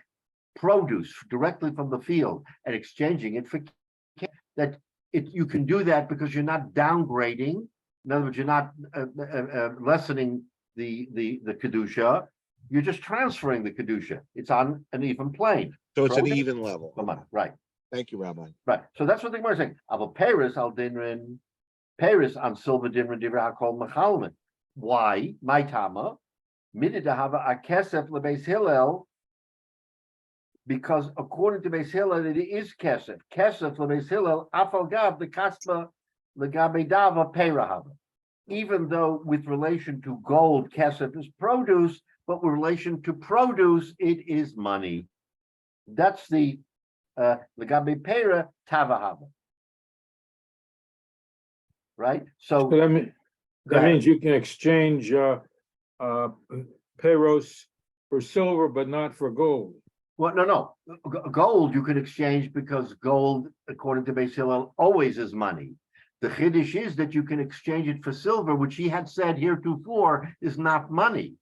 S1: produce directly from the field and exchanging it for that, you can do that because you're not downgrading. In other words, you're not lessening the kedusha. You're just transferring the kedusha. It's on an even plane.
S5: So it's an
S1: Produce
S5: even level.
S1: for money. Right.
S5: Thank you, Rabbi.
S1: Right. So that's what the Gemara is saying. Ava Paris al dinrin, Paris on silver dinrin divra hakol machalman. Why? My tama midid to have a kesef lebeis Hillel. Because according to Beis Hillel, it is kesef. Kesef lebeis Hillel afal gav the kaspa legabe dava peirahava. Even though with relation to gold, kesef is produce, but with relation to produce, it is money. That's the legabe peira tavahava. Right. So
S6: that means you can exchange peros for silver, but not for gold.
S1: Well, no. Gold you can exchange because gold, according to Beis Hillel, always is money. The chiddush is that you can exchange it for silver, which he had said heretofore is not money,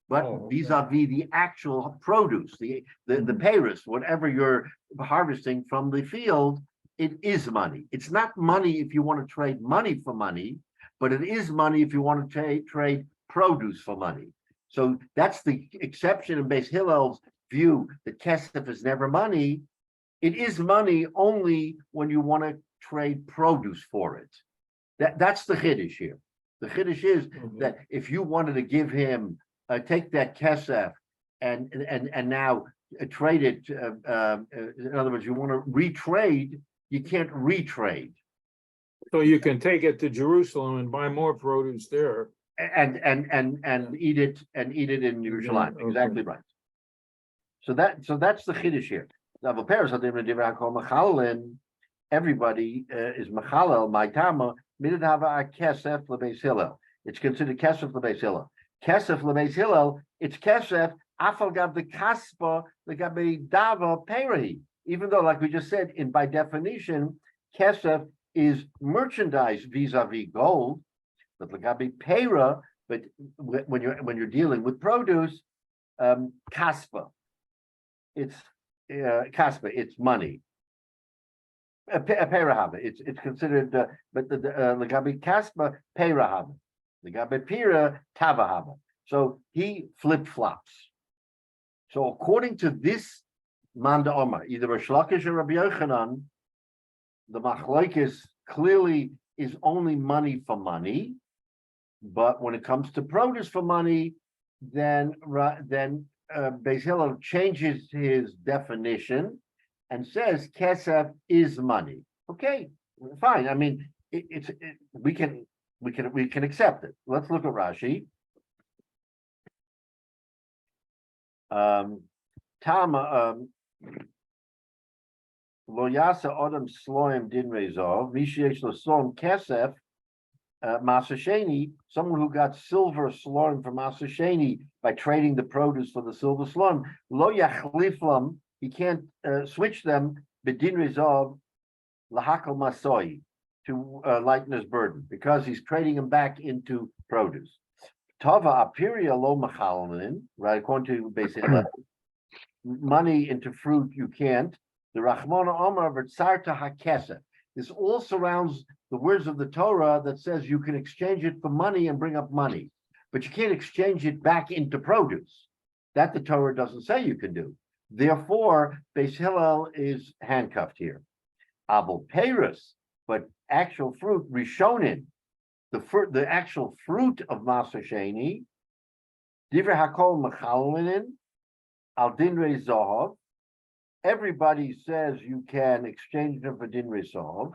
S1: but vis-a-vis the actual produce, the payros, whatever you're harvesting from the field, it is money. It's not money if you want to trade money for money, but it is money if you want to trade produce for money. So that's the exception in Beis Hillel's view that kesef is never money. It is money only when you want to trade produce for it. That's the chiddush here. The chiddush is that if you wanted to give him take that kesef and now trade it, in other words, you want to retrade, you can't retrade.
S6: So you can take it to Jerusalem and buy more produce there.
S1: And eat it in Yerushalayim.
S6: Okay.
S1: Exactly right. So that's the chiddush here. everybody is Machalel, my Tama, Midhava Kesef Lebeis Hillel. It's considered Kesef Lebeis Hillel. Kesef Lebeis Hillel, it's Kesef, Afalgav the Kaspa, the Gabi Dava Perahi. Even though, like we just said, by definition, Kesef is merchandise vis-a-vis gold, but the Gabi Pera, but when you're dealing with produce, Kaspa, it's Kaspa, it's money. A Perahava, it's considered, but the Gabi Kaspa Perahava, the Gabi Pira Tavahava. So he flip-flops. So according to this Manda Omar, either Rish Lakish or Rabbi Yochanan, the Machlokes clearly is only money for money, but when it comes to produce for money, then Beis Hillel changes his definition and says kesef is money. Okay, fine. I mean, we can accept it. Let's look at Rashi. Lo yasa odam sloim din rezov mishesh lo slom kesef masasheni. Someone who got silver sloim from masasheni by trading the produce for the silver sloim. Lo yachliflam. He can't switch them bedin rezov lahakal masoi to lighten his burden because he's trading them back into produce. Tava apiria lo machalin, right? According to basic money into fruit, you can't. The Rachmana Omar v'tzarta hakesef. This all surrounds the words of the Torah that says you can exchange it for money and bring up money, but you can't exchange it back into produce. That the Torah doesn't say you can do. Therefore, Beis Hillel is handcuffed here. Abel Peirus, but actual fruit, Rishonin, the actual fruit of Maser Sheni, Divrei Hakol Machalinin, Al Dinrei Zohov. Everybody says you can exchange them for Dinrei Zohov.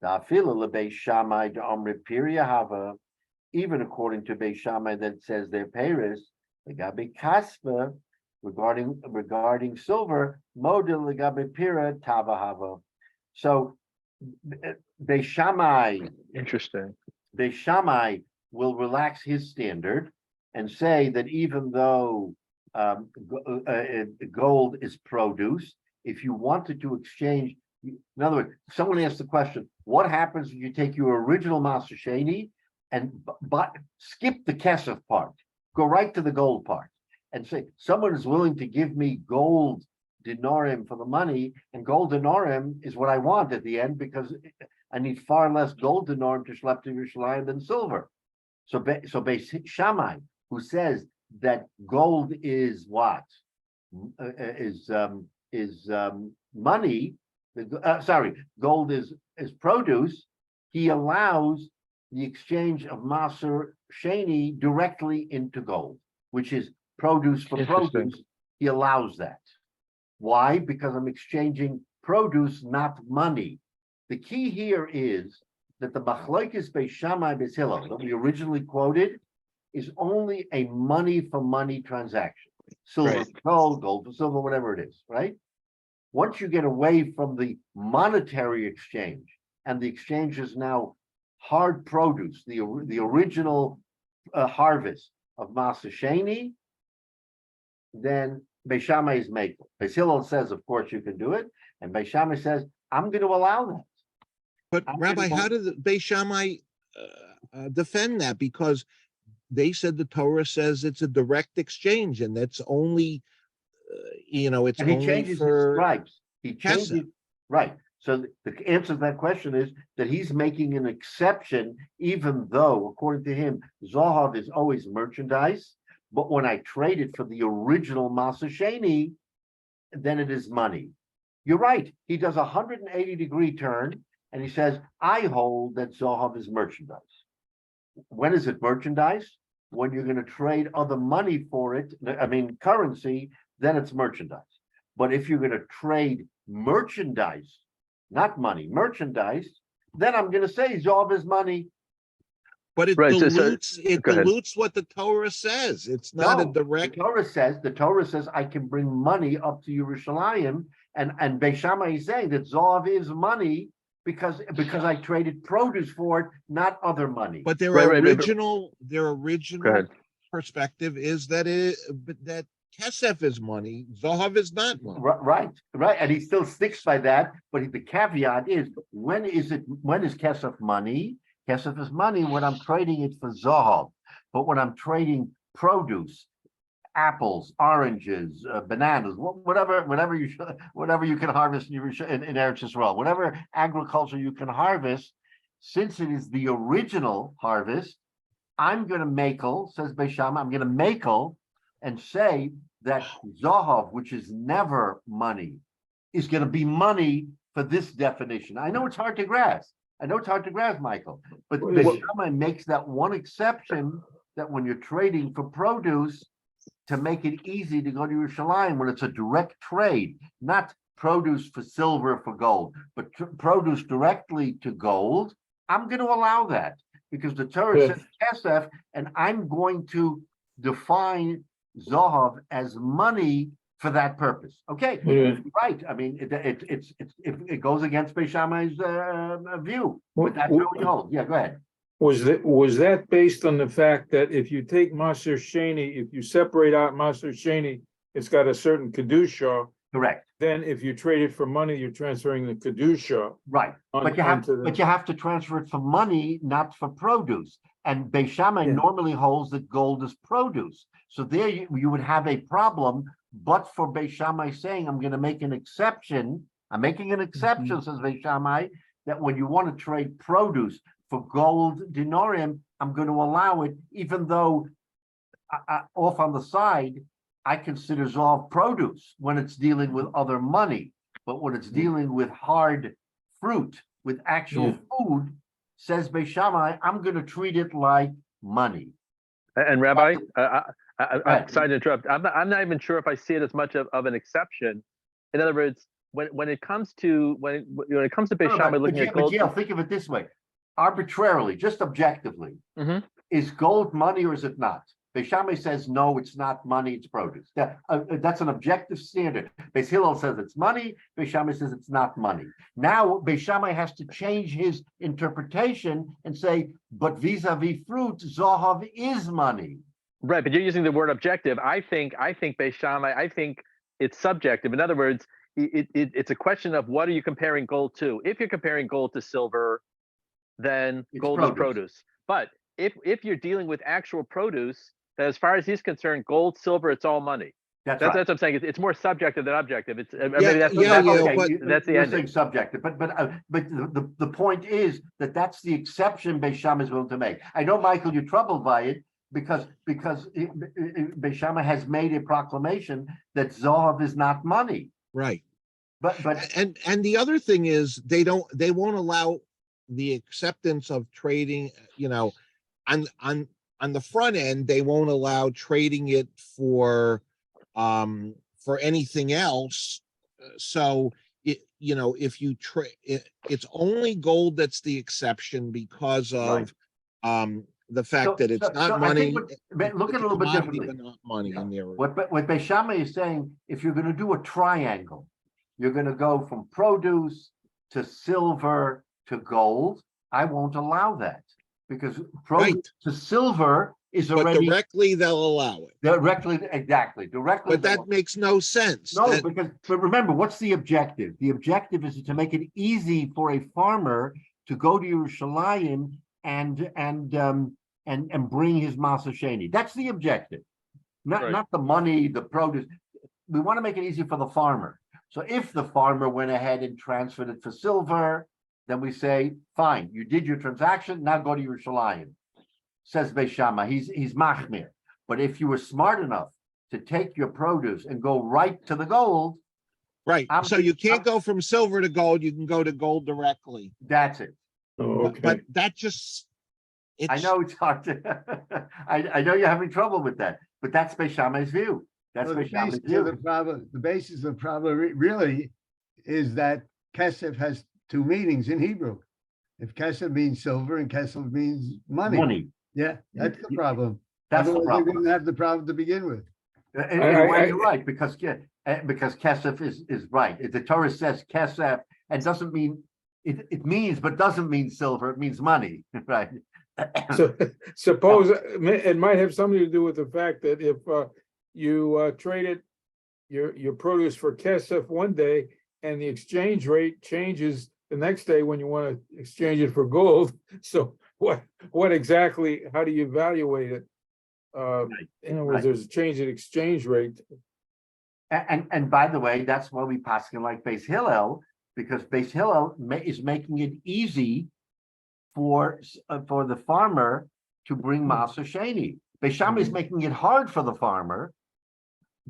S1: Da'afila leBeis Shammai da'omri Piria Hava, even according to Beis Shammai that says they're Peirus, Legabi Kaspa, regarding silver, Model Legabi Pira Tava Hava. So Beis Shammai,
S2: Interesting.
S1: Beis Shammai will relax his standard and say that even though gold is produce, if you wanted to exchange, in other words, someone asked the question, what happens if you take your original Maser Sheni and skip the kesef part, go right to the gold part, and say, someone is willing to give me gold dinarim for the money, and gold dinarim is what I want at the end because I need far less gold dinarim to schlep to Yerushalayim than silver. So Beis Shammai, who says that gold is what is money. Gold is produce. He allows the exchange of Maser Sheni directly into gold, which is produce for
S2: Interesting.
S1: produce. He allows that. Why? Because I'm exchanging produce, not money. The key here is that the Machlokes Beis Shammai Beis Hillel that we originally quoted is only a money for money transaction. Silver
S2: Right.
S1: for gold, gold for silver, whatever it is, right? Once you get away from the monetary exchange and the exchange is now hard produce, the original harvest of Maser Sheni, then Beis Shammai is makel. Beis Hillel says, of course, you can do it, and Beis Shammai says, I'm going to allow that.
S5: But
S1: I'm
S5: Rabbi,
S1: gonna-
S5: how did the Beis Shammai defend that? Because they said the Torah says it's a direct exchange, and that's only, it's
S1: And he
S5: only
S1: changes his
S5: for
S1: stripes. He changes,
S5: Kesef.
S1: right. So the answer to that question is that he's making an exception, even though, according to him, Zohav is always merchandise. But when I trade it for the original Maser Sheni, then it is money. You're right. He does a 180-degree turn, and he says, I hold that Zohav is merchandise. When is it merchandise? When you're going to trade other money for it, I mean, currency, then it's merchandise. But if you're going to trade merchandise, not money, merchandise, then I'm going to say Zohav is money.
S5: but it
S2: Right, so- go ahead.
S5: dilutes what the Torah says. It's not a
S1: No,
S5: direct.
S1: The Torah says I can bring money up to Yerushalayim, and Beis Shammai is saying that Zohav is money, because I traded produce for it, not other money.
S5: But their
S2: Right, right,
S5: original
S2: Go ahead.
S5: perspective is that that Kesef is money, Zohav is not money.
S1: Right, and he still sticks by that, but the caveat is, when is Kesef money? Kesef is money when I'm trading it for Zohar, but when I'm trading produce, apples, oranges, bananas, whatever you can harvest in Eretz Yisrael, whatever agriculture you can harvest, since it is the original harvest, I'm going to makel, says Beisham, I'm going to makel and say that Zohav, which is never money, is going to be money for this definition. I know it's hard to grasp. Michael, but Beisham makes that one exception that when you're trading for produce, to make it easy to go to Yerushalayim when it's a direct trade, not produce for silver for gold, but produce directly to gold, I'm going to allow that because the Torah says kesef, and I'm going to define Zohav as money for that purpose. Okay, right. I mean, it goes against Beis Shammai's view, but that's how we hold. Yeah, go ahead.
S6: Was that based on the fact that if you take Maser Sheni, if you separate out Maser Sheni, it's got a certain Kedusha.
S1: Correct.
S6: Then if you trade it for money, you're transferring the Kedusha.
S1: Right. But you have to transfer it for money, not for produce. And Beis Shammai normally holds that gold is produce. So there you would have a problem, but for Beis Shammai saying, I'm going to make an exception. I'm making an exception, says Beis Shammai, that when you want to trade produce for gold dinarim, I'm going to allow it, even though off on the side, I consider Zohav produce when it's dealing with other money. But when it's dealing with hard fruit, with actual food, says Beis Shammai, I'm going to treat it like money.
S2: And Rabbi, I'm sorry to interrupt. I'm not even sure if I see it as much of an exception. In other words, when it comes to Beis Shammai looking at gold,
S1: think of it this way: arbitrarily, just objectively, is gold money or is it not? Beis Shammai says no, it's not money; it's produce. That's an objective standard. Beis Hillel says it's money. Beis Shammai says it's not money. Now Beis Shammai has to change his interpretation and say, but vis-a-vis fruit, Zohav is money.
S2: Right, but you're using the word objective. I think Beis Shammai, I think it's subjective. In other words, it's a question of what are you comparing gold to? If you're comparing gold to silver, then gold is produce. But if you're dealing with actual produce, then as far as he's concerned, gold, silver, it's all money. That's what I'm saying. It's more subjective than objective. It's that's the ending.
S1: Saying subjective, but the point is that's the exception Beis Shammai is willing to make. I know, Michael, you're troubled by it because Beis Shammai has made a proclamation that Zohav is not money.
S5: Right.
S1: But
S5: and the other thing is they won't allow the acceptance of trading, on the front end, they won't allow trading it for anything else. So if you trade, it's only gold that's the exception because of the fact that it's not money.
S1: Look at it a little bit differently.
S5: But not money in there.
S1: What Beis Shammai is saying, if you're going to do a triangle, you're going to go from produce to silver to gold. I won't allow that because produce to silver is already.
S5: But directly they'll allow it.
S1: Directly.
S5: But that makes no sense.
S1: No, but remember, what's the objective? The objective is to make it easy for a farmer to go to Yerushalayim and bring his Maser Sheni. That's the objective, not the money, the produce. We want to make it easy for the farmer. So if the farmer went ahead and transferred it for silver, then we say, fine, you did your transaction, now go to Yerushalayim. Says Beis Shammai, he's machmir. But if you were smart enough to take your produce and go right to the gold.
S5: Right, so you can't go from silver to gold, you can go to gold directly.
S1: That's it.
S6: Oh, okay.
S5: But that just...
S1: I know it's hard to, I know you're having trouble with that, but that's Beis Shammai's view. That's Beis Shammai's view.
S4: The basis of the problem really is that kesef has two meanings in Hebrew. If kesef means silver and kesef means money. Yeah, that's the problem.
S1: That's the problem.
S4: They didn't have the problem to begin with.
S1: And you're right, because kesef is right. If the Torah says kesef, and doesn't mean it means, but doesn't mean silver, it means money, right?
S6: So suppose it might have something to do with the fact that if you traded your produce for kesef one day and the exchange rate changes the next day when you want to exchange it for gold. So what exactly, how do you evaluate it? In other words,
S1: right.
S6: there's a change in exchange rate.
S1: And by the way, that's why we paskin like Beis Hillel, because Beis Hillel is making it easy for the farmer to bring Maaser Sheni. Beis Shammai is making it hard for the farmer.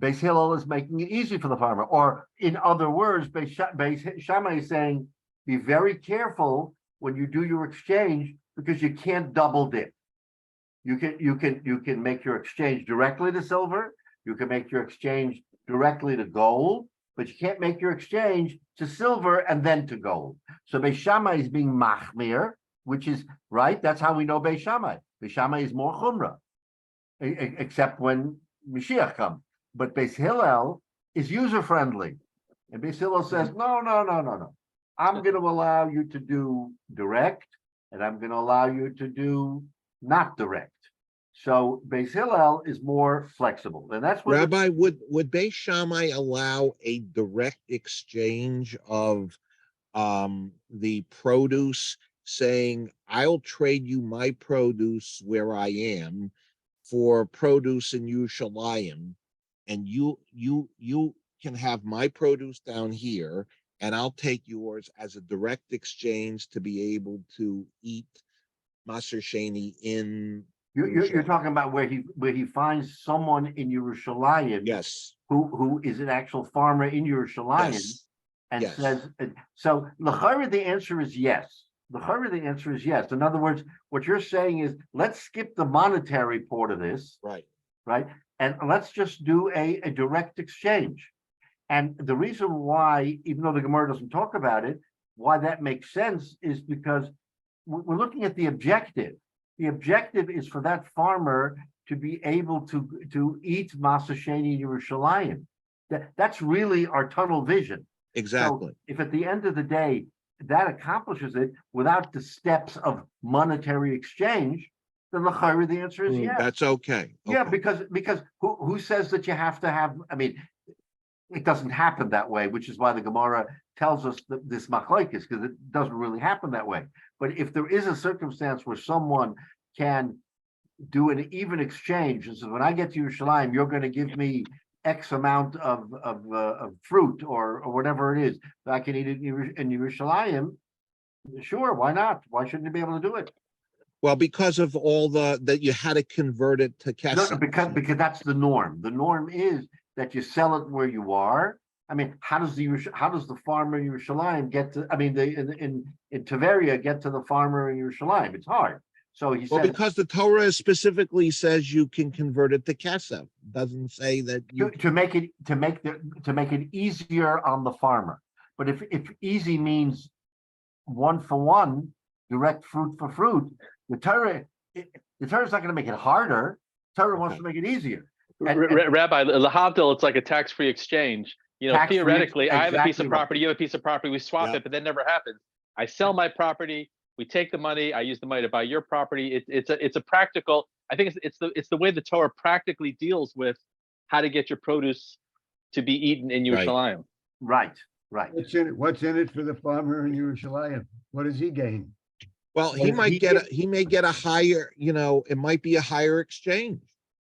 S1: Beis Hillel is making it easy for the farmer. Or in other words, Beis Shammai is saying, be very careful when you do your exchange because you can't double dip. You can make your exchange directly to silver. You can make your exchange directly to gold, but you can't make your exchange to silver and then to gold. So Beis Shammai is being machmir, which is right. That's how we know Beis Shammai. Beis Shammai is more chumrah, except when Mashiach comes. But Beis Hillel is user friendly, and Beis Hillel says, no. I'm going to allow you to do direct, and I'm going to allow you to do not direct. So Beis Hillel is more flexible, and that's what
S5: Rabbi, would Beis Shammai allow a direct exchange of the produce, saying, I'll trade you my produce where I am for produce in Yerushalayim, and you can have my produce down here, and I'll take yours as a direct exchange to be able to eat Maaser Sheni in
S1: you're talking about where he finds someone in Yerushalayim,
S5: yes,
S1: who is an actual farmer in Yerushalayim,
S5: yes,
S1: and
S5: yes.
S1: says so. L'chara, the answer is yes. L'chara, the answer is yes. In other words, what you're saying is, let's skip the monetary part of this,
S5: right,
S1: and let's just do a direct exchange. And the reason why, even though the Gemara doesn't talk about it, why that makes sense is because we're looking at the objective. The objective is for that farmer to be able to eat Maaser Sheni in Yerushalayim. That's really our tunnel vision.
S5: exactly.
S1: So if at the end of the day that accomplishes it without the steps of monetary exchange, then the answer is yes.
S5: That's okay.
S1: Yeah,
S5: Okay.
S1: because who says that you have to have? I mean, it doesn't happen that way, which is why the Gemara tells us that this machlokes, because it doesn't really happen that way. But if there is a circumstance where someone can do an even exchange, and so when I get to Yerushalayim, you're going to give me X amount of fruit or whatever it is that I can eat in Yerushalayim, sure, why not? Why shouldn't you be able to do it?
S5: Well, because of all that you had to convert it to
S1: No,
S5: kesef.
S1: because that's the norm. The norm is that you sell it where you are. I mean, how does the farmer in Yerushalayim get to? I mean, in Tiberia get to the farmer in Yerushalayim? It's hard. So he
S5: Well,
S1: said
S5: because the Torah specifically says you can convert it to kesef. Doesn't say that you
S1: to make it easier on the farmer. But if easy means one for one, direct fruit for fruit, the Torah is not going to make it harder. Torah wants to make it easier.
S2: Rabbi, lahavdil, it's like a tax-free exchange. You know,
S1: Tax-free,
S2: theoretically, I have a piece
S1: exactly
S2: of
S1: right.
S2: property, you have a piece of property, we swap
S5: Yeah.
S2: it, but that never happens. I sell my property, we take the money, I use the money to buy your property. It's a practical. I think it's the way the Torah practically deals with how to get your produce to be eaten in
S5: Right.
S2: Yerushalayim.
S1: Right.
S4: What's in it for the farmer in Yerushalayim? What does he gain?
S5: well, he may get a higher, it might be a higher exchange.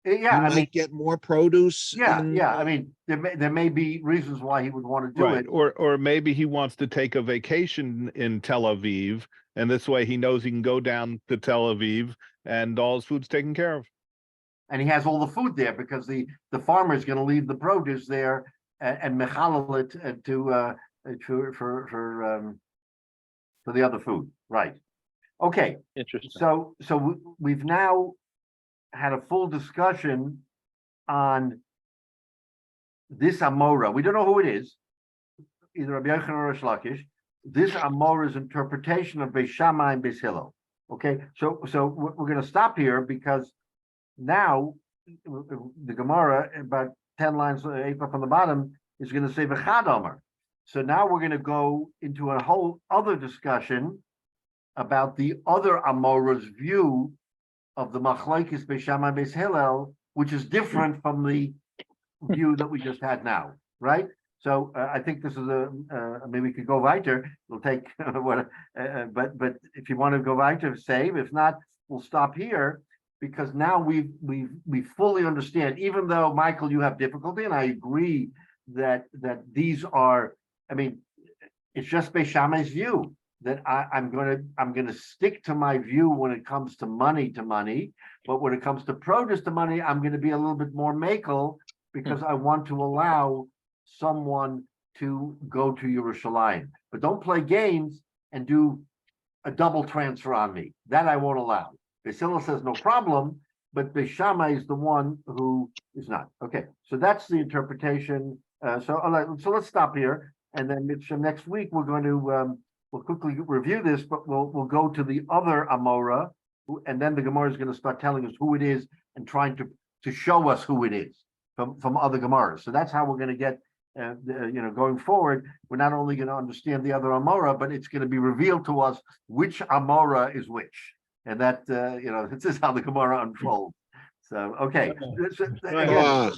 S1: Yeah,
S5: He
S1: I
S5: might
S1: mean,
S5: get more produce.
S1: yeah. I mean, there may be reasons why he would want to do
S3: Right.
S1: it.
S3: Or maybe he wants to take a vacation in Tel Aviv, and this way he knows he can go down to Tel Aviv and all his food's taken care of.
S1: And he has all the food there because the farmer is going to leave the produce there and mechalal it for the other food. Right. Okay.
S2: Interesting.
S1: So we've now had a full discussion on this Amora. We don't know who it is, either Rabbi Yochanan or Rish Lakish. This Amora's interpretation of Beis Shammai and Beis Hillel. Okay, so we're going to stop here because now the Gemara, about 10 lines, 8 up on the bottom, is going to say V'chad Omer. So now we're gonna go into a whole other discussion about the other Amora's view of the Machlokes Beis Shammai Beis Hillel, which is different from the view that we just had now, right? So I think this is maybe we could go weiter. We'll take but if you want to go weiter, save. If not, we'll stop here because now we fully understand. Even though Michael, you have difficulty, and I agree that these are. I mean, it's just Beis Shammai's view that I'm gonna stick to my view when it comes to money, but when it comes to produce to money, I'm gonna be a little bit more makel because I want to allow someone to go to Yerushalayim. But don't play games and do a double transfer on me. That I won't allow. Beis Hillel says no problem, but Beis Shammai is the one who is not. Okay, so that's the interpretation. So let's stop here, and then next week we're going to we'll quickly review this, but we'll go to the other Amora, and then the Gemara is going to start telling us who it is and trying to show us who it is from other Gemaras. So that's how we're going to get, going forward. We're not only going to understand the other Amora, but it's going to be revealed to us which Amora is which, and that this is how the Gemara unfolds. So okay.
S5: Ah.